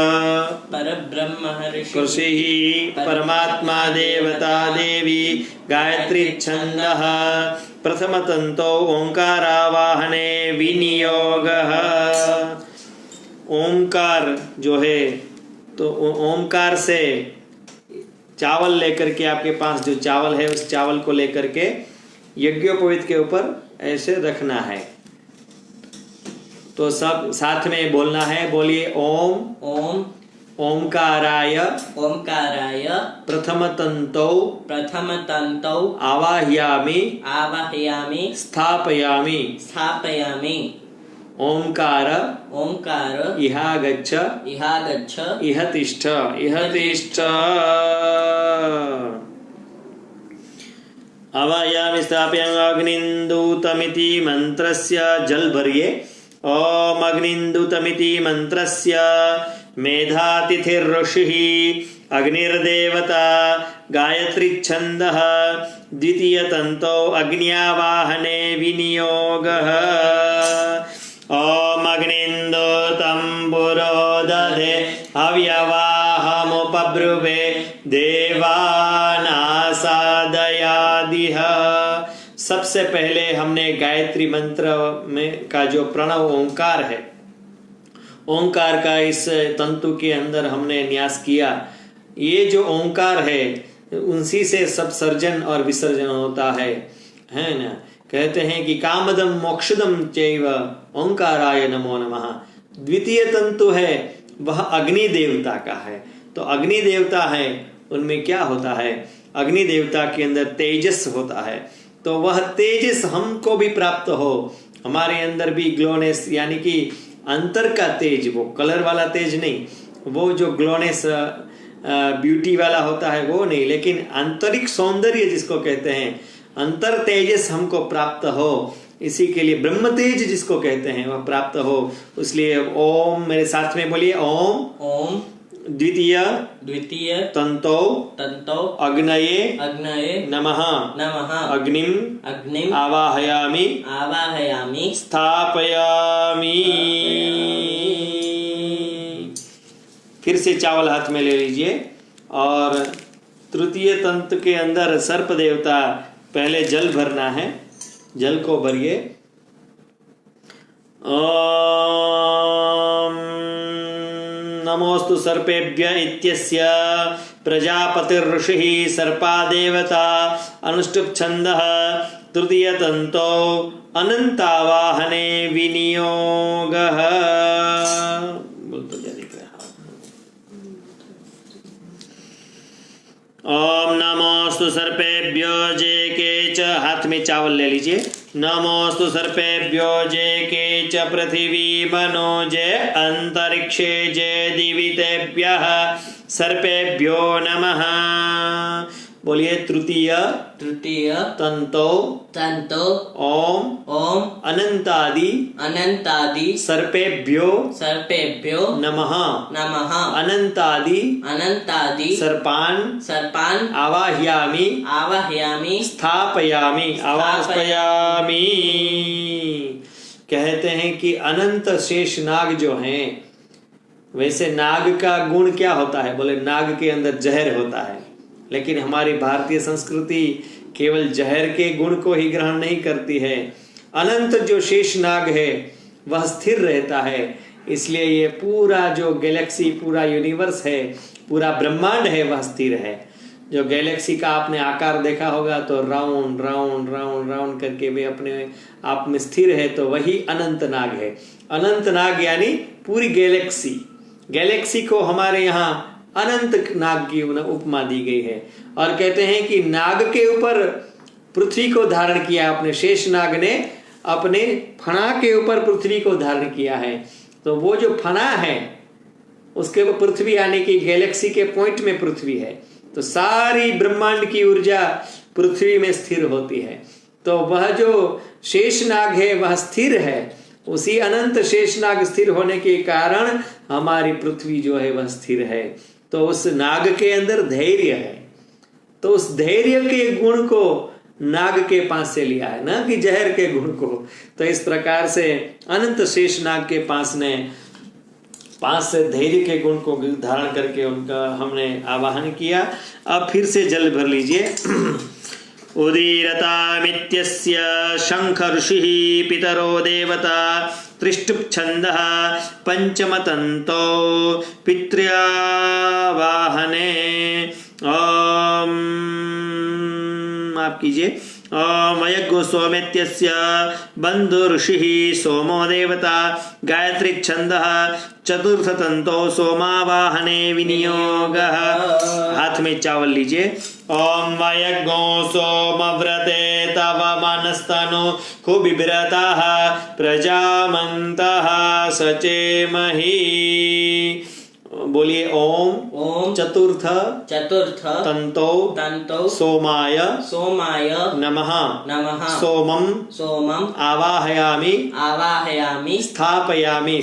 परब्रह्मर्षिः परमात्मा देवता देवी गायत्री छंदः प्रथम तंतो ओंकारावाहने विनियोगः। ओंकार जो है तो ओंकार से चावल लेकर के आपके पास जो चावल है उस चावल को लेकर के यज्ञोपवीत के ऊपर ऐसे रखना है। तो सब साथ में बोलना है, बोलिए ओम ओम ओंकाराय ओंकाराय प्रथम तंतौ आवाहयामि स्थापयामि ओंकार इहागच्छ इह तिष्ठ आवाहयामि स्थापयामि अग्निन्दूतमिति मंत्रस्य जल भरिए। ओम अग्निन्दूतमिति मंत्रस्य मेधातिथिर्ऋषिः अग्निर्देवता गायत्री छन्दः द्वितीय तंतो अग्न्यावाहने विनियोगः। ओम अग्निन्दूतं पुरोदधे हव्यवाहमुपब्रुवे देवानासादयादिह। सबसे पहले हमने गायत्री मंत्र में का जो प्रणव ओंकार है, ओंकार का इस तंतु के अंदर हमने न्यास किया। ये जो ओंकार है उसी से सब सर्जन और विसर्जन होता है ना। कहते हैं कि कामदम मोक्षदम चैव ओंकाराय नमो नमः। द्वितीय तंतु है वह अग्नि देवता का है। तो अग्नि देवता है उनमें क्या होता है, अग्नि देवता के अंदर तेजस होता है। तो वह तेजस हमको भी प्राप्त हो, हमारे अंदर भी ग्लोनेस यानी कि अंतर का तेज, वो कलर वाला तेज नहीं, वो जो ग्लोनेस ब्यूटी वाला होता है वो नहीं, लेकिन आंतरिक सौंदर्य जिसको कहते हैं अंतर तेजस हमको प्राप्त हो, इसी के लिए ब्रह्म तेज जिसको कहते हैं वह प्राप्त हो। इसलिए ओम मेरे साथ में बोलिए, ओम ओम द्वितीय तंतो अग्नये नमः अग्निम आवाहयामि स्थापयामि। फिर से चावल हाथ में ले लीजिए और तृतीय तंत्र के अंदर सर्प देवता पहले जल भरना है, जल को भरिए। ओम नमोस्तु सर्पेभ्य इत्यस्य प्रजापतिर्ऋषिः सर्पा देवता अनुष्टुप् छन्दः तृतीय तंतो अनंतावाहने विनियोगः। ओम नमोस्तु सर्पेभ्यो जे के च, हाथ में चावल ले लीजिए। नमोस्तु सर्पेभ्यो जे के च पृथिवी मनो जे अंतरिक्षे जे दिवितेभ्यः सर्पेभ्यो नमः। बोलिए तृतीय तंतो ओम अनंतादि सर्पेभ्यो नमः अनंतादि सर्पान आवाहयामि स्थापयामि। कहते हैं कि अनंत शेष नाग जो हैं, वैसे नाग का गुण क्या होता है? बोले नाग के अंदर जहर होता है, लेकिन हमारी भारतीय संस्कृति केवल जहर के गुण को ही ग्रहण नहीं करती है। अनंत जो शेष नाग है वह स्थिर रहता है, इसलिए ये पूरा जो गैलेक्सी, पूरा यूनिवर्स है, पूरा ब्रह्मांड है, वह स्थिर है। जो गैलेक्सी का आपने आकार देखा होगा तो राउंड राउंड राउंड राउंड करके वे अपने आप में स्थिर है, तो वही अनंत नाग है। अनंत नाग यानी पूरी गैलेक्सी को हमारे यहाँ अनंत नाग की उपमा दी गई है। और कहते हैं कि नाग के ऊपर पृथ्वी को धारण किया अपने, शेष नाग ने अपने फणा के ऊपर पृथ्वी को धारण किया है। तो वो जो फणा है उसके ऊपर पृथ्वी, यानी कि गैलेक्सी के पॉइंट में पृथ्वी है, तो सारी ब्रह्मांड की ऊर्जा पृथ्वी में स्थिर होती है। तो वह जो शेषनाग है वह स्थिर है, उसी अनंत शेषनाग स्थिर होने के कारण हमारी पृथ्वी जो है वह स्थिर है। तो उस नाग के अंदर धैर्य है, तो उस धैर्य के गुण को नाग के पास से लिया है, ना कि जहर के गुण को। तो इस प्रकार से अनंत शेषनाग के पास से धैर्य के गुण को धारण करके उनका हमने आवाहन किया। अब फिर से जल भर लीजिए। उदीरतामित्यस्य शंख ऋषिः पितरो देवता त्रिष्टुप् छन्दः पंचमतन्तो पितृवाहने। ओम आप कीजिए। मयग्गो सोमेत्यस्य बंधु ऋषिः सोमो देवता गायत्री छन्दः चतुर्थ तंतो सोमावाहने विनियोगः। हाथ में चावल लीजिए। ओम मयग्गो सोमव्रते तव मनस्तनु खुबिभ्रताः प्रजामन्तः सचेमहि। बोलिए ओम चतुर्थ तंतो सोमाय नमः सोमम आवाहयामि स्थापयामि।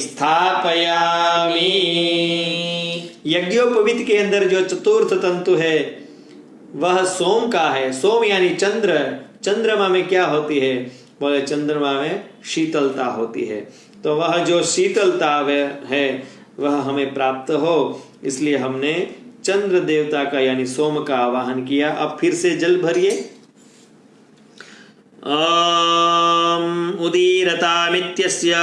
यज्ञोपवीत के अंदर जो चतुर्थ तंतु है वह सोम का है। सोम यानी चंद्र। चंद्रमा में क्या होती है? बोले चंद्रमा में शीतलता होती है। तो वह जो शीतलता है वह हमें प्राप्त हो, इसलिए हमने चंद्र देवता का यानी सोम का आवाहन किया। अब फिर से जल भरिए। उदीरतामित्यस्य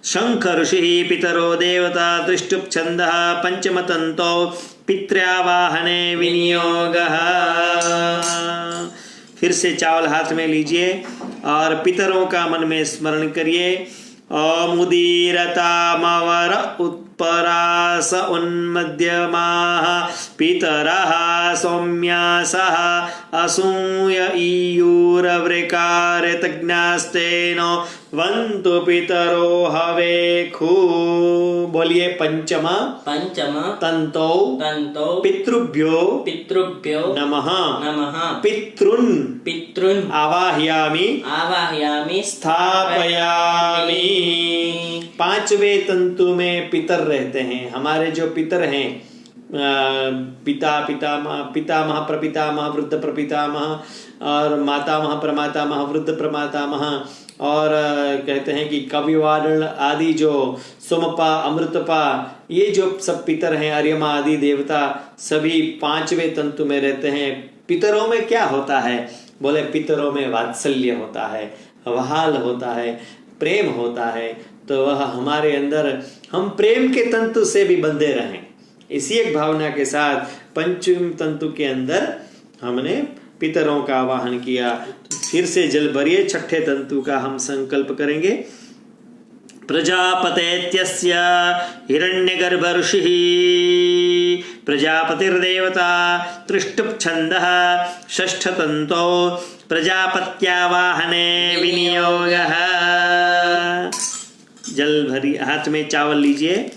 शंख ऋषिः पितरो देवता त्रिष्टुप् छन्दः पंचमतन्तो पितृवाहने विनियोगः। फिर से चावल हाथ में लीजिए और पितरों का मन में स्मरण करिए। मुदीरतामवर उत्परास उन्मध्यमाः पितरः सौम्यासः असूय ईयूरवृकारतज्ञास्तेनो वन्तु पितरो हवेखु। बोलिए पंचम पंचम तंतो तंतो पितृभ्यो पितृभ्यो नमः नमः पितृन् पितृन् आवाहयामि आवाहयामि स्थापयामि। पांचवें तंतु में पितर रहते हैं। हमारे जो पितर हैं, पिता पितामह, पितामह प्रपितामह, वृद्ध प्रपितामह और मातामह प्रमातामह, वृद्ध प्रमातामह, और कहते हैं कि कविवारण आदि जो सोमपा अमृतपा, ये जो सब पितर हैं, अर्यमा आदि देवता सभी पांचवें तंतु में रहते हैं। पितरों में क्या होता है? बोले पितरों में वात्सल्य होता है, वहाल होता है, प्रेम होता है। तो वह हमारे अंदर, हम प्रेम के तंतु से भी बंधे रहें, इसी एक भावना के साथ पंचम तंतु के अंदर हमने पितरों का आवाहन किया। फिर से जल भरिए, छठे तंतु का हम संकल्प करेंगे। प्रजापतेत्यस्य हिरण्यगर्भ ऋषिः प्रजापतिर्देवता त्रिष्टुप् छन्दः षष्ठतन्तौ प्रजापत्यावाहने विनियोगः। जल भरी, हाथ में चावल लीजिए।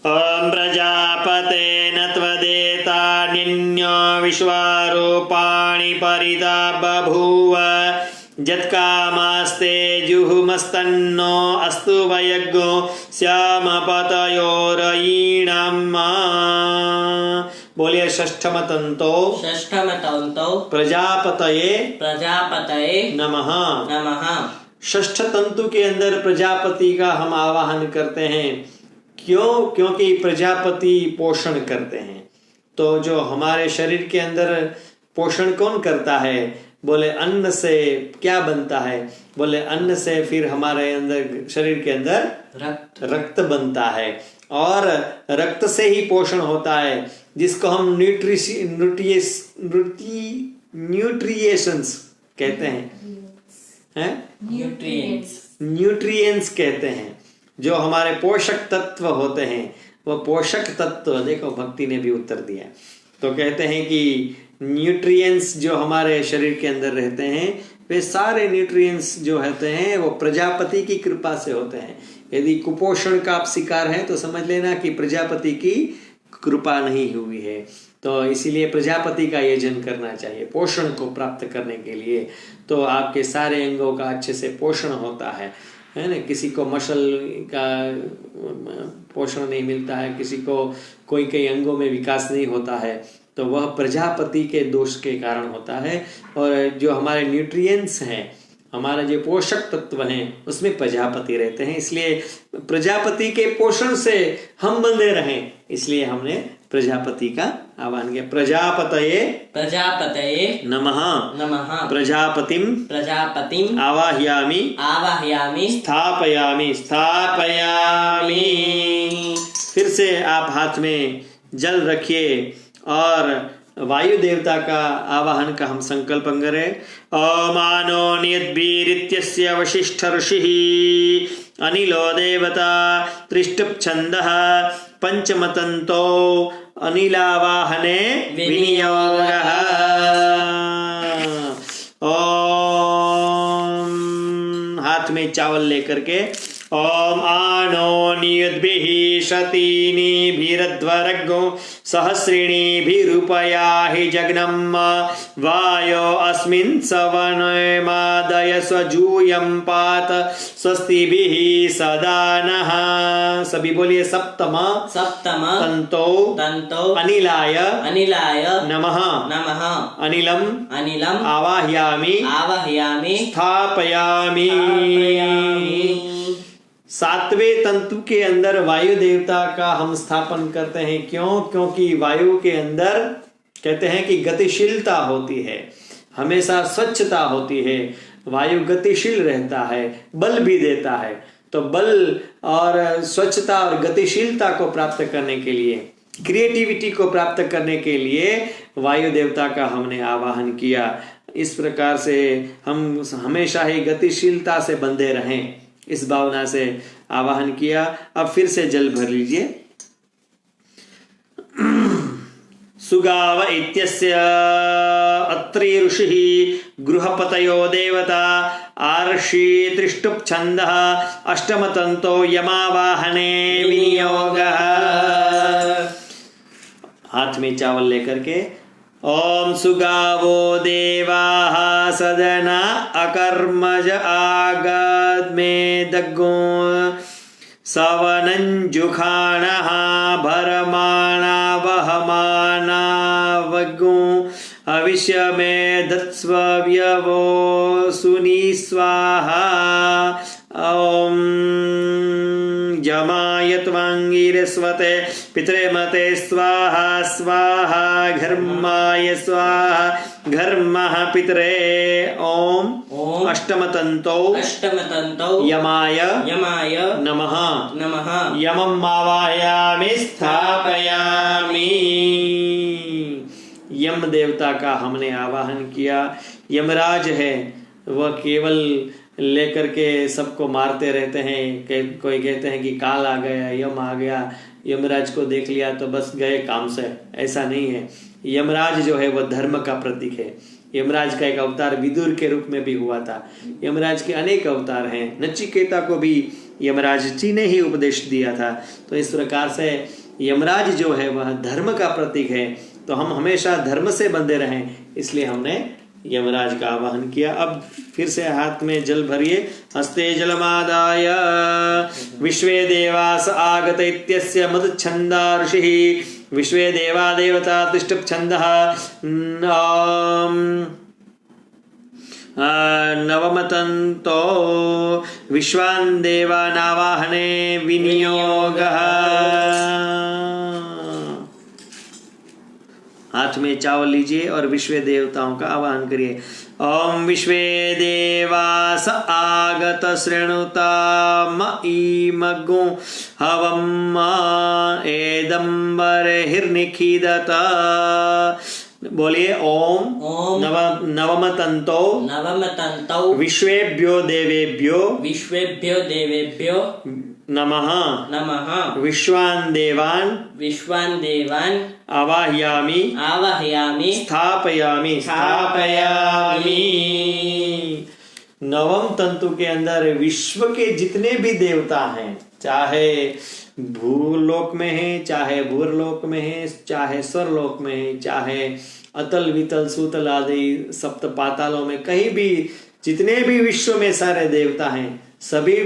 ओम प्रजापते न त्वदेता निन्यो विश्वारूपाणि परिता बभूव जत्कामास्ते जुहुमस्तन्नो अस्तु वयज्ञो श्याम पतयोरयीणाम्। बोलिए षष्ठम तंतो प्रजापतये नमः नमः। षष्ठ तंतु के अंदर प्रजापति का हम आवाहन करते हैं। क्यों? क्योंकि प्रजापति पोषण करते हैं। तो जो हमारे शरीर के अंदर पोषण कौन करता है? बोले अन्न से क्या बनता है? बोले अन्न से फिर हमारे अंदर, शरीर के अंदर रक्त बनता है, और रक्त से ही पोषण होता है, जिसको हम न्यूट्रिएशंस कहते हैं, न्यूट्रिएंट्स कहते हैं। जो हमारे पोषक तत्व होते हैं, वो पोषक तत्व, देखो भक्ति ने भी उत्तर दिया। तो कहते हैं कि न्यूट्रिएंट्स जो हमारे शरीर के अंदर रहते हैं, वे सारे न्यूट्रिएंट्स जो होते हैं वो प्रजापति की कृपा से होते हैं। यदि कुपोषण का आप शिकार हैं तो समझ लेना कि प्रजापति की कृपा नहीं हुई है। तो इसीलिए प्रजापति का यजन करना चाहिए पोषण को प्राप्त करने के लिए। तो आपके सारे अंगों का अच्छे से पोषण होता है ना। किसी को मसल का पोषण नहीं मिलता है, किसी को कई अंगों में विकास नहीं होता है, तो वह प्रजापति के दोष के कारण होता है। और जो हमारे न्यूट्रिएंट्स हैं, हमारे जो पोषक तत्व हैं, उसमें प्रजापति रहते हैं। इसलिए प्रजापति के पोषण से हम बंधे रहें, इसलिए हमने प्रजापति का आह्वान किया। प्रजापतये नमः नमः। प्रजापतिम आवाहयामि स्थापयामि। फिर से आप हाथ में जल रखिए और वायु देवता का आवाहन का हम संकल्प करें। ओमानो नियद्भिरित्यस्य वशिष्ठ ऋषिः अनिलो देवता त्रिष्टुप् छन्दः पंचमतंतो अनिलावाहने विनियोगः। ओम, हाथ में चावल लेकर के ओम आनो नियुद्भिः शतीनिभिरध्वरग्गो सहस्रिणीभिरूपयाहि जग्नम् वायो अस्मिन् सवनमादय स्वजूयं पात स्वस्तिभिः सदा नः। सभी बोलिए सप्तम तंतो अनिलाय नमः अनिलम आवाहयामि स्थापयामि। सातवें तंतु के अंदर वायु देवता का हम स्थापन करते हैं। क्यों? क्योंकि वायु के अंदर कहते हैं कि गतिशीलता होती है, हमेशा स्वच्छता होती है। वायु गतिशील रहता है, बल भी देता है। तो बल और स्वच्छता और गतिशीलता को प्राप्त करने के लिए, क्रिएटिविटी को प्राप्त करने के लिए वायु देवता का हमने आवाहन किया। इस प्रकार से हम हमेशा ही गतिशीलता से बंधे रहें, इस भावना से आवाहन किया। अब फिर से जल भर लीजिए। सुगाव इत्यस्य अत्रि ऋषिः गृहपतयो देवता आर्षि त्रिष्टुप् छन्दः अष्टमतन्तो यमावाहने विनियोगः। हाथ में चावल लेकर के ओम सुगावो देवाः सदना अकर्मज आगद में दग्गो सवनंजुखाणः भरमाणा वहमाना वग्गो अविश्य में दत्स्वव्यवो सुनी स्वाहा। ओम जमायत्वांगिरस्वते पितरे मते स्वाहा स्वाहा घर्माय स्वाहा घर्मः पितरे। ओम अष्टमतन्तो यमाय नमः यमं आवाहयामि स्थापयामि। यम देवता का हमने आवाहन किया। यमराज है वह केवल लेकर के सबको मारते रहते हैं। कोई कहते हैं कि काल आ गया, यम आ गया, यमराज को देख लिया तो बस गए काम से। ऐसा नहीं है। यमराज जो है वह धर्म का प्रतीक है। यमराज का एक अवतार विदुर के रूप में भी हुआ था। यमराज के अनेक अवतार हैं। नचिकेता को भी यमराज जी ने ही उपदेश दिया था। तो इस प्रकार से यमराज जो है वह धर्म का प्रतीक है। तो हम हमेशा धर्म से बंधे रहें, इसलिए हमने यमराज का आवाहन किया। अब फिर से हाथ में जल भरिए। हस्ते जलमादाय विश्वे देवास आगत इत्यस्य मदच्छन्दा ऋषिः विश्वे देवा देवता तिष्ठुप् छन्दः नवमतन्तो विश्वान् देवानावाहने विनियोगः। हाथ में चावल लीजिए और विश्व देवताओं का आवाहन करिए। ओम विश्वे देवास आगत श्रेणुता मईमगो हवम एदम्बर हिरनिखिदत। बोलिए ओम नवमतन्तो विश्वेभ्यो देवेभ्यो नमः विश्वान् देवान् आवाहयामि स्थापयामि। नवम तंतु के अंदर विश्व के जितने भी देवता हैं, चाहे भूलोक में है, चाहे भूरलोक में है, चाहे स्वर्लोक में है, चाहे अतल वितल सूतल आदि सप्त पातालों में, कहीं भी जितने भी विश्व में सारे देवता हैं, सभी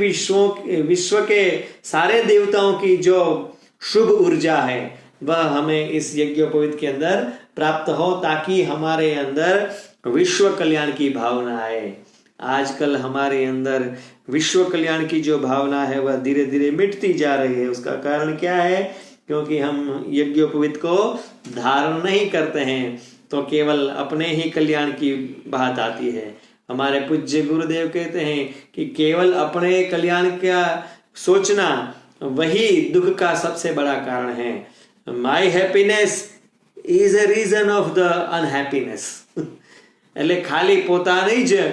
विश्व के सारे देवताओं की जो शुभ ऊर्जा है वह हमें इस यज्ञोपवीत के अंदर प्राप्त हो, ताकि हमारे अंदर विश्व कल्याण की भावना आए। आजकल हमारे अंदर विश्व कल्याण की जो भावना है वह धीरे धीरे मिटती जा रही है। उसका कारण क्या है? क्योंकि हम यज्ञोपवीत को धारण नहीं करते हैं, तो केवल अपने ही कल्याण की बात आती है। हमारे पूज्य गुरुदेव कहते हैं कि केवल अपने कल्याण का सोचना वही दुख का सबसे बड़ा कारण है। My happiness is a reason of the unhappiness. એટલે ખાલી પોતાની જ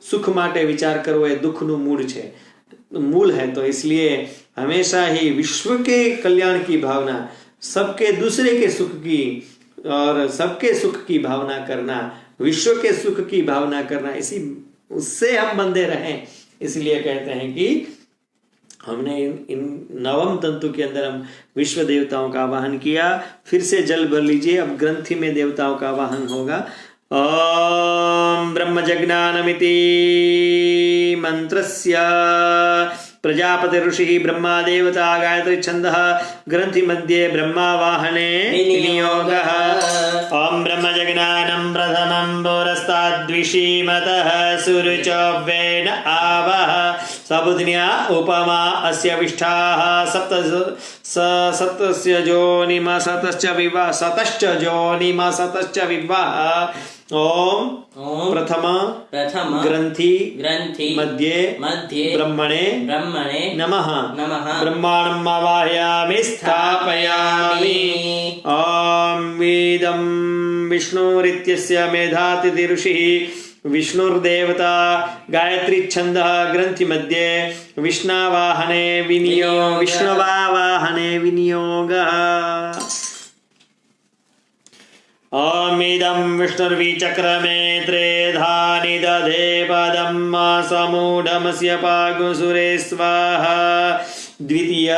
સુખ માટે વિચાર કરવો એ દુઃખનું मूल है। तो इसलिए हमेशा ही विश्व के कल्याण की भावना, सबके दूसरे के सुख की और सबके सुख की भावना करना, विश्व के सुख की भावना करना, इसी उससे हम बंधे रहें। इसलिए कहते हैं कि हमने इन नवम तंतु के अंदर हम विश्व देवताओं का आवाहन किया। फिर से जल भर लीजिए। अब ग्रंथि में देवताओं का आवाहन होगा। ओम ब्रह्म जज्ञानमिति मंत्रस्य प्रजापति ऋषि ब्रह्मा देवता गायत्री छंदः ग्रंथि मध्ये ब्रह्मावाहने विनियोगः। ओम ब्रह्म जज्ञानं प्रथमं पुरस्ताद्विषीमतः सुरुचवेन आवः सबुद्न्या उपमा अस्य विष्ठाः सप्तस्य जोनिमा सतश्च विवाह सतश्च जोनिमा सतश्च विवाह। ओम प्रथम ग्रंथि मध्ये ब्रह्मणे नमः ब्रह्माणं आवाहयामि स्थापयामि। ओम वेदं विष्णुरित्यस्य मेधातिथि ऋषिः विष्णुर्देवता गायत्री छंदः ग्रंथि मध्ये विष्णवाहने विनियोगः। ओमिदं विष्णुर्विचक्रमे त्रेधानि दधे पदं समूढमस्य पागुसुरे स्वाहा। द्वितीय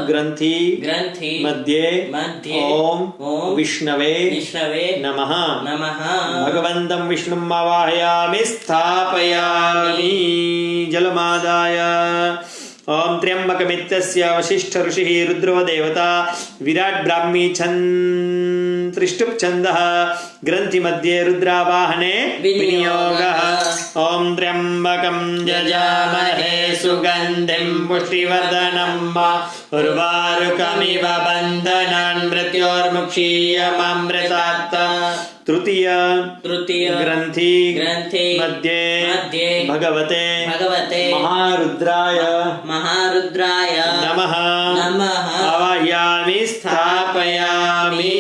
ग्रंथि मध्ये ओम विष्णवे नमः। भगवन्तं विष्णुम् आवाहयामि स्थापयामि जलमादाय। ओम त्र्यंबकमित्यस्य वशिष्ठ ऋषिः रुद्रो देवता विराट ब्राह्मी त्रिष्टुप् छन्दः ग्रंथि मध्ये रुद्रावाहने विनियोगः। ओम त्र्यंबकं यजामहे सुगन्धिं पुष्टिवर्धनम् उर्वारुकमिव बन्धनान् मृत्योर्मुक्षीयमामृतात्। तृतीय ग्रंथि मध्ये भगवते महारुद्राय नमः आवाहयामि स्थापयामि।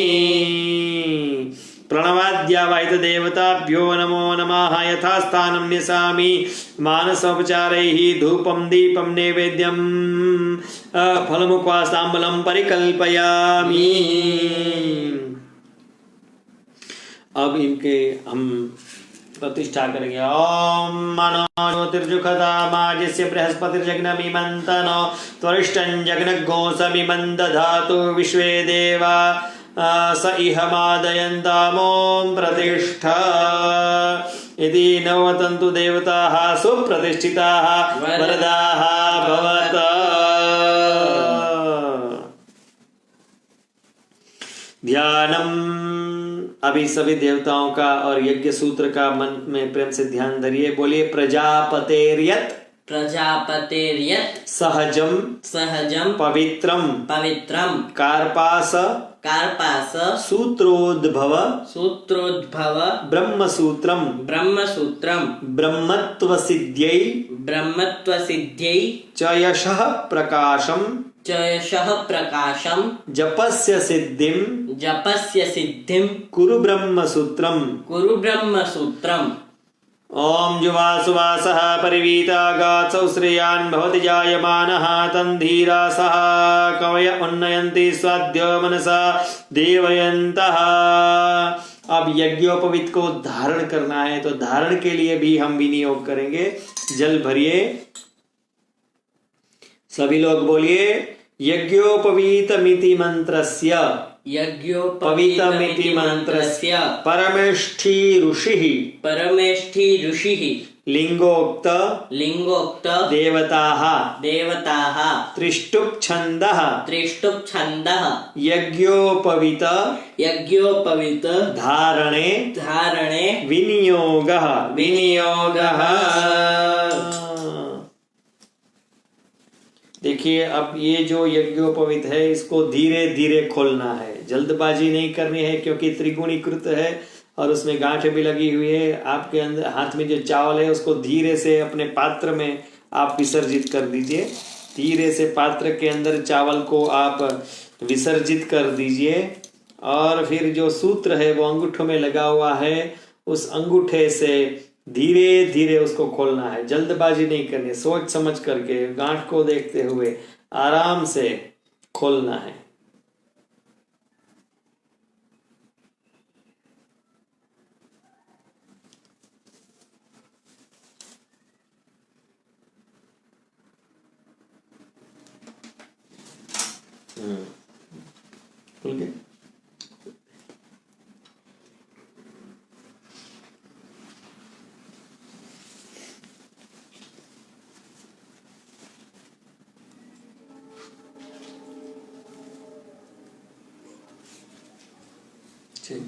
प्रणवाद्यावाहित देवताभ्यो नमो नमः। यथास्थानं न्यसामि मानसोपचारैः धूपं दीपं नैवेद्यं फलमुखवासाम्बलं परिकल्पयामि। अब इनके हम प्रतिष्ठा करेंगे। ओम मनोतिर्जुखता माजस्य बृहस्पतिर्जग्नमिमन्तनो त्वरिष्ठं जग्नघोषमिमन्दधातु विश्वे देवा स इह मादयन्तामों प्रतिष्ठा। यदि नवतन्तु देवताः सुप्रतिष्ठिताः वरदाः भवन्तु। ध्यानम। अभी सभी देवताओं का और यज्ञ सूत्र का मन में प्रेम से ध्यान धरिए। बोलिए प्रजापतेर्यत् सहजम पवित्रम कार्पास सूत्रोद्भव ब्रह्मसूत्रम ब्रह्मत्व सिद्ध्यै च यशः प्रकाशम जपस्य सिद्धिं कुरु ब्रह्मसूत्रम। ओम जुवासुवासः परिवीतागात्सौ श्रेयान् भवति जायमानः तन्धीरासः कवय उन्नयन्ति स्वाध्यो मनसा देवयन्तः। अब यज्ञोपवीत को धारण करना है तो धारण के लिए भी हम विनियोग करेंगे। जल भरिए। सभी लोग बोलिए यज्ञोपवीतमिति मंत्रस्य परमेष्ठी ऋषिः लिंगोक्त देवताः त्रिष्टुप् छन्दः यज्ञोपवीत धारणे विनियोगः। देखिए अब ये जो यज्ञोपवीत है इसको धीरे धीरे खोलना है, जल्दबाजी नहीं करनी है क्योंकि त्रिगुणीकृत है और उसमें गांठें भी लगी हुई है। आपके अंदर हाथ में जो चावल है उसको धीरे से अपने पात्र में आप विसर्जित कर दीजिए। धीरे से पात्र के अंदर चावल को आप विसर्जित कर दीजिए और फिर जो सूत्र है वो अंगूठों में लगा हुआ है, उस अंगूठे से धीरे धीरे उसको खोलना है। जल्दबाजी नहीं करनी, सोच समझ करके गांठ को देखते हुए आराम से खोलना है। खुल गए।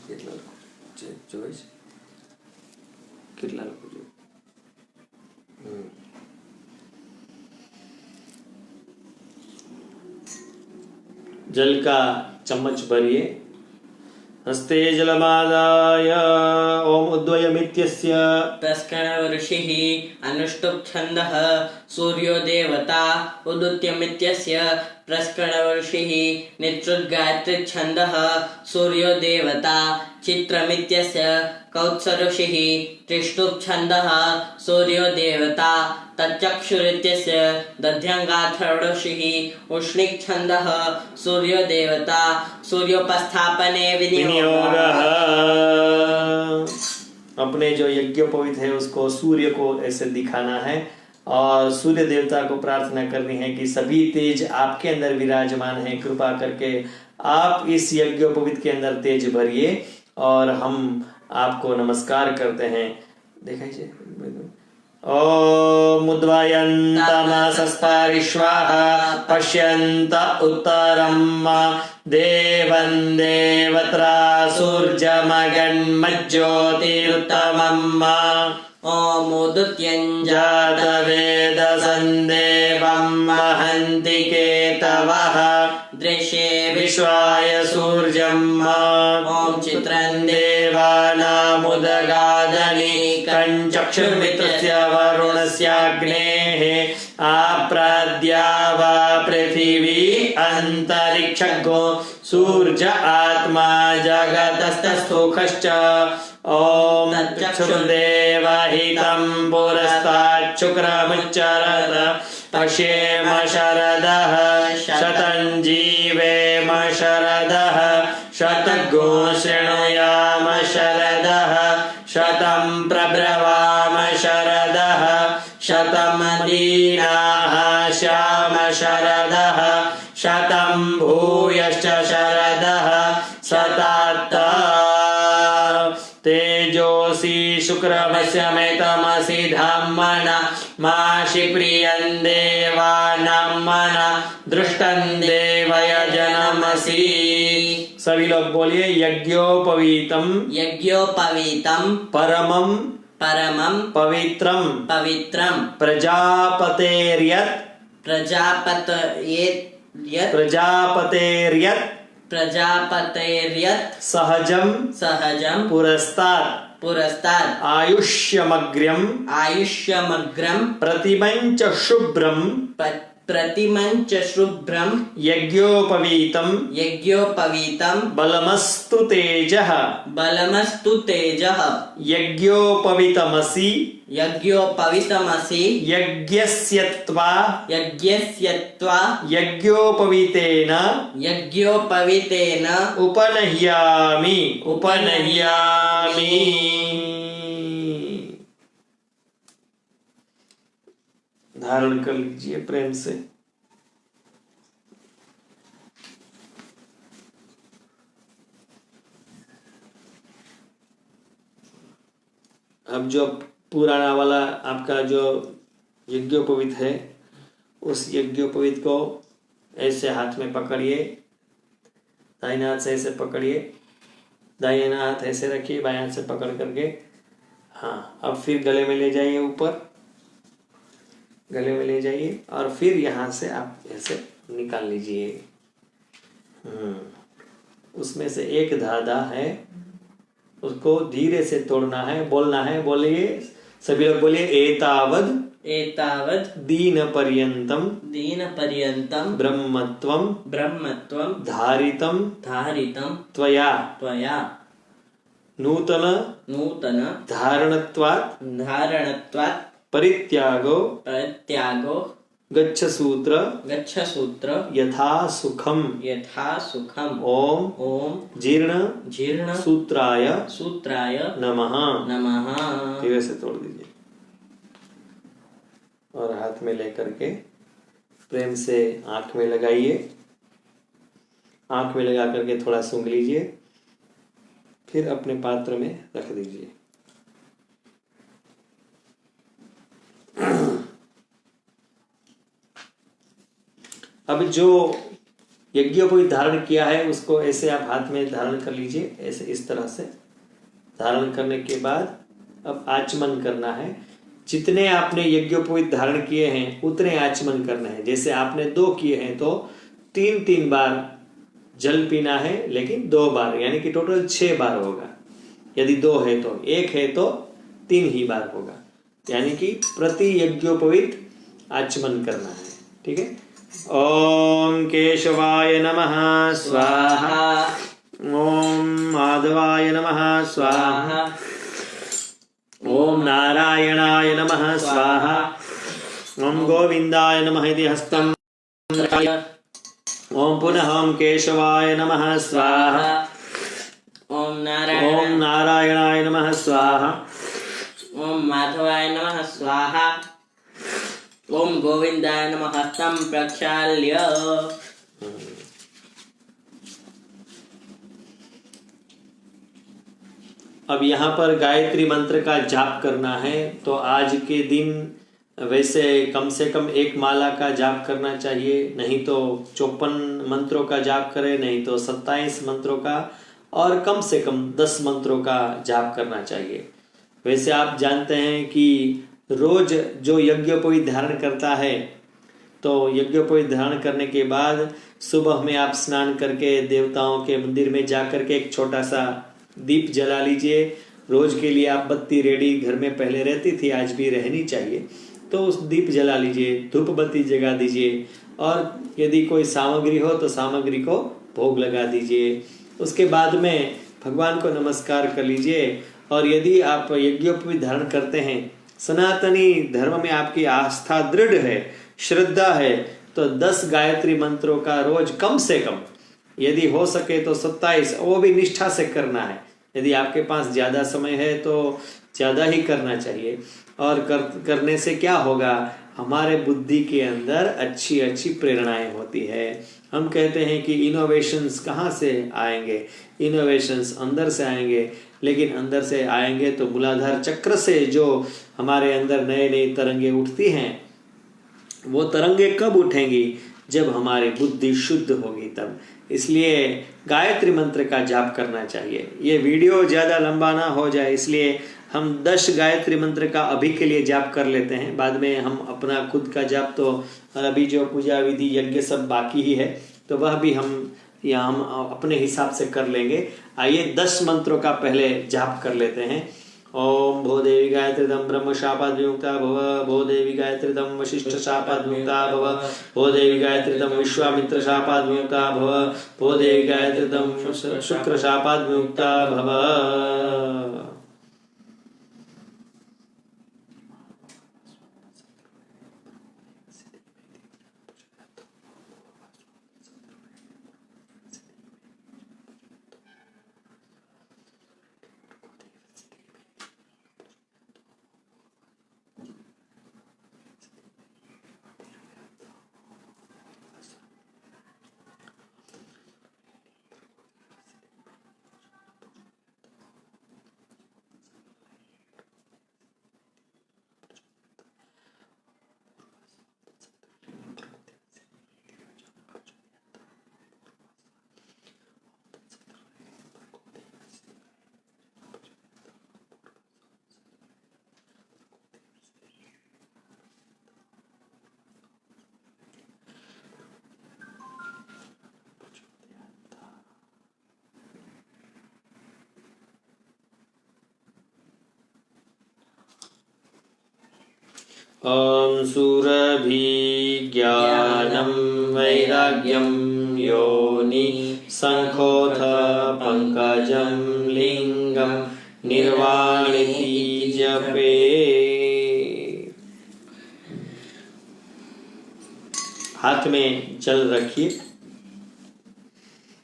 કેટલા જોઈશ કેટલા લોકો જોઈ जल का चम्मच भरिए। हस्ते जलमादाय ओम उद्वयमित्यस्य तस्करण ऋषिः अनुष्टुप् छन्दः सूर्यो देवता उदुत्यमित्यस्य प्रस्कणवर्षिः नित्युद्गायत्री छन्दः सूर्यो देवता चित्रमित्यस्य कौत्सऋषिः त्रिष्टुप् छन्दः सूर्यो देवता तच्चक्षुरित्यस्य दध्यङ्गाथर्षिः उष्णिक् छन्दः सूर्यो देवता सूर्योपस्थापने विनियोगः। अपने जो यज्ञोपवीत है उसको सूर्य को ऐसे दिखाना है और सूर्य देवता को प्रार्थना करनी है कि सभी तेज आपके अंदर विराजमान है, कृपा करके आप इस यज्ञोपवीत के अंदर तेज भरिए और हम आपको नमस्कार करते हैं। दिखाइए ओम उद्वयन्तमसस्परिष्वाः पश्यन्त उत्तरम् देवं देवत्रा सूर्यमगन्मज्योतिरुत्तमम् ओम उदुत्यञ्जातवेदसन्देवं महन्ति केतवः दृशे विश्वाय सूर्यम् ओम चित्रं देवानामुदगादनि कञ्चक्षुर्मित्रस्य वरुणस्याग्नेः आप्राद्या वा पृथिवी अन्तरिक्षगो सूर्य आत्मा जगतस्तस्थोखश्च ओम चक्षुर्देवहितं पुरस्ताच्छुक्रमुच्चरत पश्येम शरदः शतं जीवेम शरदः शतगो शृणुयाम शरदः शतं प्रब्रवाम शरदः शतं दीनाः श्याम शरदः शतं भूयश्च शरदः शतात् तेजोसी शुक्रमस्य मेतमसि धम्मना माशि प्रियं देवानां मना दृष्टं देवयजनमसि। सभी लोग बोलिए यज्ञोपवीतम यज्ञोपवीतं परमं परमं पवित्रम पवित्रं प्रजापतेर्यत् प्रजापतेर्यत् सहजं सहजं पुरस्तात् आयुष्यमग्रं प्रतिमञ्च शुभ्रं प्रतिमञ्च शुभ्रं यज्ञोपवीतं बलमस्तु तेजः यज्ञोपवीतमसि यज्ञस्य त्वा यज्ञोपवीतेन उपनह्यामि धारण कर लीजिए प्रेम से। अब जो पुराना वाला आपका जो यज्ञोपवीत है उस यज्ञोपवीत को ऐसे हाथ में पकड़िए, दाहिने हाथ से ऐसे पकड़िए, दाहिना हाथ ऐसे रखिए, बाएं हाथ से पकड़ करके हाँ, अब फिर गले में ले जाइए, ऊपर गले में ले जाइए और फिर यहाँ से आप ऐसे निकाल लीजिए। उसमें से एक धागा है, उसको धीरे से तोड़ना है, बोलना है, बोलिए सभी लोग बोलिए एतावद दीन पर्यंतम ब्रह्मत्वम धारितम त्वया नूतन धारणत्वात् परित्यागो गच्छ सूत्र यथा सुखम ओम जीर्ण सूत्राय नमः। धीरे से तोड़ दीजिए और हाथ में लेकर के प्रेम से आंख में लगाइए, आंख में लगा करके थोड़ा सूंघ लीजिए, फिर अपने पात्र में रख दीजिए। अब जो यज्ञोपवीत धारण किया है उसको ऐसे आप हाथ में धारण कर लीजिए, ऐसे इस तरह से धारण करने के बाद अब आचमन करना है। जितने आपने यज्ञोपवीत धारण किए हैं उतने आचमन करना है। जैसे आपने 2 किए हैं तो 3 बार जल पीना है, लेकिन 2 बार, यानी कि टोटल 6 बार होगा। यदि 2 है तो 1 है तो 3 ही बार होगा, यानी कि प्रति यज्ञोपवीत आचमन करना है। ठीक है। ओम केशवाय नमः स्वाहा। ओम माधवाय नमः स्वाहा। ओम नारायणाय नमः स्वाहा। ओम गोविंदाय नमः इति हस्तम्। ओम पुनः ओम केशवाय नमः स्वाहा। ओम नारायणाय नमः स्वाहा। ओम माधवाय नमः स्वाहा। ओम गोविंदाय नमः हस्तं प्रक्षाल्य। अब यहाँ पर गायत्री मंत्र का जाप करना है, तो आज के दिन वैसे कम से कम 1 माला का जाप करना चाहिए, नहीं तो 54 मंत्रों का जाप करें, नहीं तो 27 मंत्रों का, और कम से कम 10 मंत्रों का जाप करना चाहिए। वैसे आप जानते हैं कि रोज जो यज्ञोपवीत धारण करता है, तो यज्ञोपवीत धारण करने के बाद सुबह में आप स्नान करके देवताओं के मंदिर में जाकर के एक छोटा सा दीप जला लीजिए। रोज के लिए आप बत्ती रेडी घर में पहले रहती थी, आज भी रहनी चाहिए, तो उस दीप जला लीजिए, धूप बत्ती जगा दीजिए, और यदि कोई सामग्री हो तो सामग्री को भोग लगा दीजिए। उसके बाद में भगवान को नमस्कार कर लीजिए। और यदि आप यज्ञोपवीत धारण करते हैं, सनातनी धर्म में आपकी आस्था दृढ़ है, श्रद्धा है, तो 10 गायत्री मंत्रों का रोज कम से कम, यदि हो सके तो 27, वो भी निष्ठा से करना है। यदि आपके पास ज्यादा समय है तो ज्यादा ही करना चाहिए। और करने से क्या होगा, हमारे बुद्धि के अंदर अच्छी अच्छी प्रेरणाएं होती है। हम कहते हैं कि इनोवेशंस कहाँ से आएंगे, इनोवेशंस अंदर से आएंगे, लेकिन अंदर से आएंगे तो मूलाधार चक्र से जो हमारे अंदर नए नई तरंगे उठती हैं, वो तरंगे कब उठेंगी, जब हमारी बुद्धि शुद्ध होगी तब। इसलिए गायत्री मंत्र का जाप करना चाहिए। ये वीडियो ज्यादा लंबा ना हो जाए, इसलिए हम 10 गायत्री मंत्र का अभी के लिए जाप कर लेते हैं, बाद में हम अपना खुद का जाप, तो अभी जो पूजा विधि यज्ञ सब बाकी ही है, तो वह भी हम अपने हिसाब से कर लेंगे। आइए 10 मंत्रों का पहले जाप कर लेते हैं। ओम भो देवी गायत्रीदं ब्रह्म शापाद विमुक्ता भव। भो देवी गायत्रीदं वशिष्ठ शापाद विमुक्ता भव। भो देवी गायत्रीदं विश्वामित्र शापाद विमुक्ता भव। भो देवी गायत्रीदं शुक्र शापाद विमुक्ता भव। ओम सुरभि ज्ञानं वैराग्यं योनि शंखोऽथ पंकजं लिंगं निर्वाणिति जपे। हाथ में जल रखिए,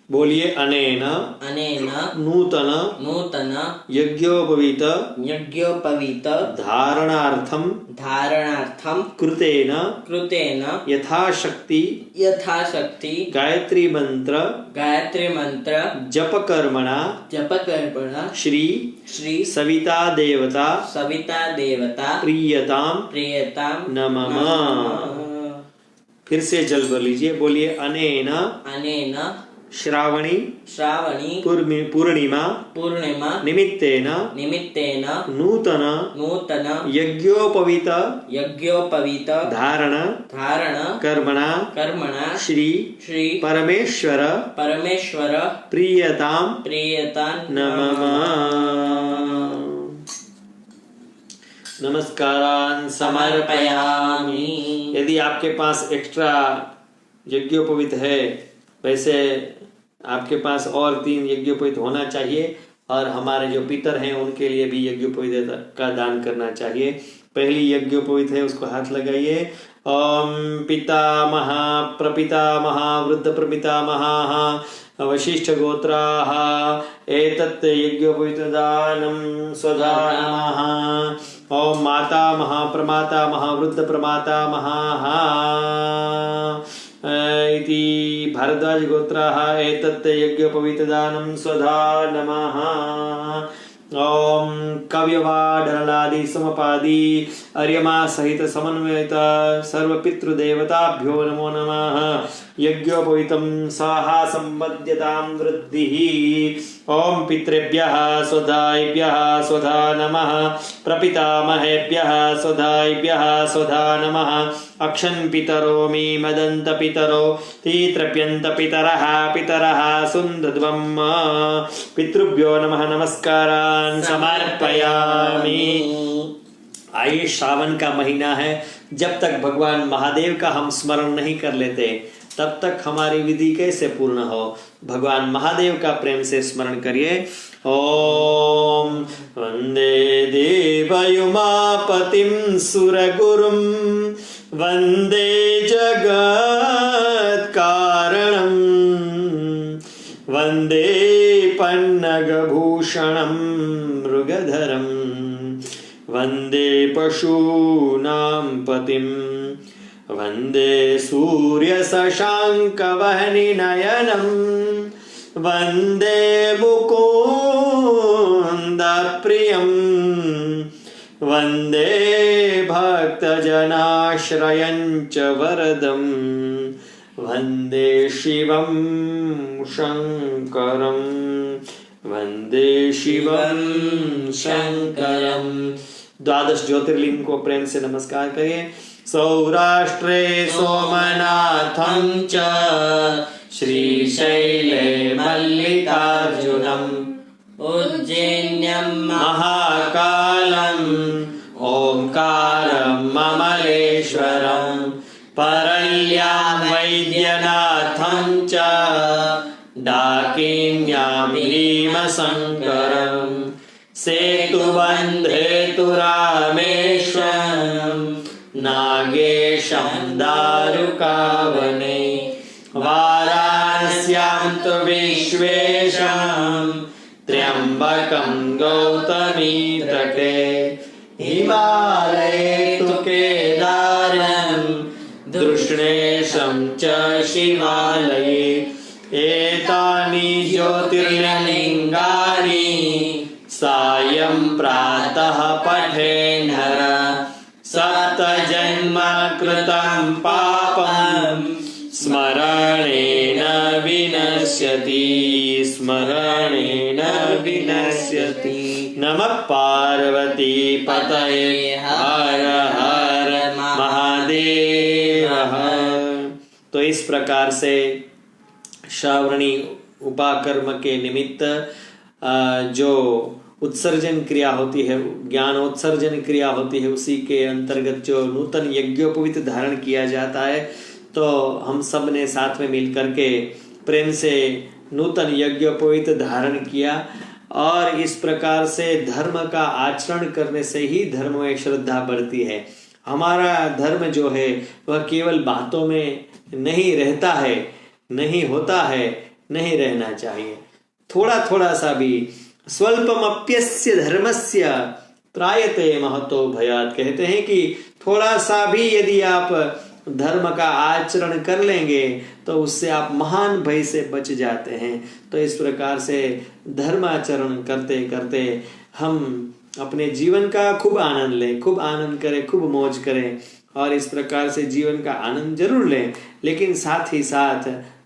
बोलिए अनेन अनेन नूतन नूतन यज्ञोपवीत यज्ञोपवीत धारणार्थम धारणार्थम कृतेन यथाशक्ति गायत्री मंत्र जप कर्मणा श्री सविता देवता प्रियताम नमः। फिर से जल भर लीजिए, बोलिए अनेन श्रावणी पूर्णिमा निमित्तेन नूतन यज्ञोपवीत धारण कर्मणा श्री परमेश्वर प्रियताम नमः। नमस्कारान् समर्पयामि। यदि आपके पास एक्स्ट्रा यज्ञोपवीत है, वैसे आपके पास और 3 यज्ञोपवीत होना चाहिए, और हमारे जो पितर हैं उनके लिए भी यज्ञोपवीत का दान करना चाहिए। पहली यज्ञोपवीत है, उसको हाथ लगाइए। ओम पितामह प्रपितामह वृद्ध प्रपितामह वशिष्ठ गोत्राः एतत् यज्ञोपवीत दानं स्वधा नमः। ओम मातामह प्रमातामह वृद्ध प्रमातामह इति भारद्वाज गोत्राः एतत् यज्ञोपवीत दानं स्वधा नमः। ओम कव्यवाढरलादि समपादि अर्यमा सहित समन्वयित सर्वपितृदेवताभ्यो नमो नमः। यज्ञोपवीतं स्वाहा संपद्यतां वृद्धिः। ओम पितृभ्यः स्वधायेभ्यः स्वधा नमः। प्रपितामहेभ्यः स्वधायेभ्यः स्वधा नमः। अक्षन् पितरो मे मदन्त पितरो ते तृप्यन्त पितरः पितरः सुन्दध्वं पितृभ्यो नमः नमस्कारान् समर्पयामि। आइए, श्रावण का महीना है। जब तक भगवान महादेव का हम स्मरण नहीं कर लेते, तब तक हमारी विधि कैसे पूर्ण हो। भगवान महादेव का प्रेम से स्मरण करिए। ओम वंदे देवयुमापतिं सुरगुरुं वंदे जगत्कारणं वंदे पन्नगभूषणं मृगधरं वंदे पशूनां पतिं वंदे सूर्यशशाङ्कवह्निनयनं वंदे मुकुन्दप्रियं वंदे भक्तजनाश्रयं च वरदं वंदे शिवं शङ्करं वंदे शिवं शङ्करं। 12 ज्योतिर्लिंग को प्रेम से नमस्कार करिए। सौराष्ट्रे सोमनाथं च श्रीशैले मल्लिकार्जुनम् उज्जैन्यं महाकालम् ओंकारं ममलेश्वरं परल्यां वैद्यनाथं च डाकिन्यां भीमशङ्करं सेतुबन्धेतु रामेश्वरं नागेशं दारुकावने वाराणस्यां तु विश्वेशं त्र्यम्बकं गौतमी तटे हिमालये तु केदारं दृष्णेशं च शिवालये एतानि ज्योतिर्लिङ्गानि सायं प्रातः पठे नर सप्तजन्म कृतं पापं स्मरणेन विनश्यति स्मरणेन विनश्यति। नमः पार्वती पतये हर हर महादेव। तो इस प्रकार से श्रावणी उपाकर्म के निमित्त जो उत्सर्जन क्रिया होती है, ज्ञानोत्सर्जन क्रिया होती है, उसी के अंतर्गत जो नूतन यज्ञोपवीत धारण किया जाता है, तो हम सब ने साथ में मिलकर के प्रेम से नूतन यज्ञोपवीत धारण किया। और इस प्रकार से धर्म का आचरण करने से ही धर्म में श्रद्धा बढ़ती है। हमारा धर्म जो है वह केवल बातों में नहीं रहता है, नहीं होता है, नहीं रहना चाहिए। थोड़ा थोड़ा सा भी स्वल्पमप्यस्य धर्मस्य त्रायते महतो भयात्। कहते हैं कि थोड़ा सा भी यदि आप धर्म का आचरण कर लेंगे तो उससे आप महान भय से बच जाते हैं। तो इस प्रकार से धर्माचरण करते करते हम अपने जीवन का खूब आनंद लें, खूब आनंद करें, खूब मौज करें, और इस प्रकार से जीवन का आनंद जरूर लें, लेकिन साथ ही साथ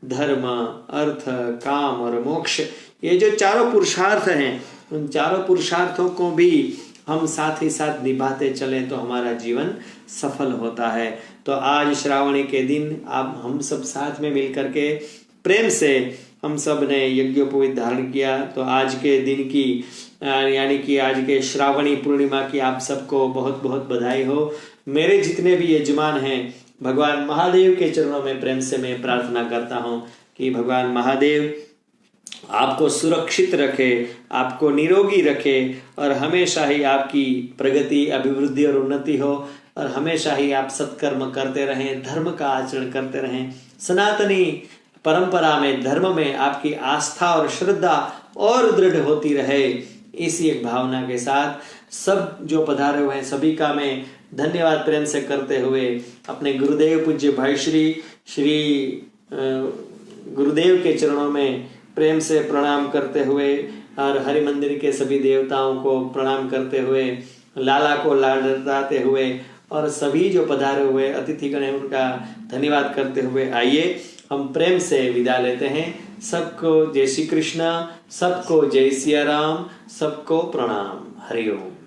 धर्म, अर्थ, काम और मोक्ष, ये जो चारों पुरुषार्थ हैं, उन चारों पुरुषार्थों को भी हम साथ ही साथ निभाते चलें तो हमारा जीवन सफल होता है। तो आज श्रावणी के दिन आप हम सब साथ में मिलकर के प्रेम से हम सब ने यज्ञोपवीत धारण किया। तो आज के दिन की यानी कि आज के श्रावणी पूर्णिमा की आप सबको बहुत बहुत बधाई हो। मेरे जितने भी यजमान हैं, भगवान महादेव के चरणों में प्रेम से मैं प्रार्थना करता हूँ कि भगवान महादेव आपको सुरक्षित रखे, आपको निरोगी रखे और हमेशा ही आपकी प्रगति, अभिवृद्धि और उन्नति हो और हमेशा ही आप सत्कर्म करते रहें, धर्म का आचरण करते रहें। सनातनी परंपरा में, धर्म में आपकी आस्था और श्रद्धा और दृढ़ होती रहे। इसी एक भावना के साथ सब जो पधारे हुए हैं सभी का मैं धन्यवाद प्रेम से करते हुए अपने गुरुदेव पूज्य भाई श्री गुरुदेव के चरणों में प्रेम से प्रणाम करते हुए और हरि मंदिर के सभी देवताओं को प्रणाम करते हुए, लाला को लाडाते हुए और सभी जो पधारे हुए अतिथिगण हैं उनका धन्यवाद करते हुए आइए हम प्रेम से विदा लेते हैं। सबको जय श्री कृष्ण, सबको जय सिया राम, सबको प्रणाम। हरि ओम।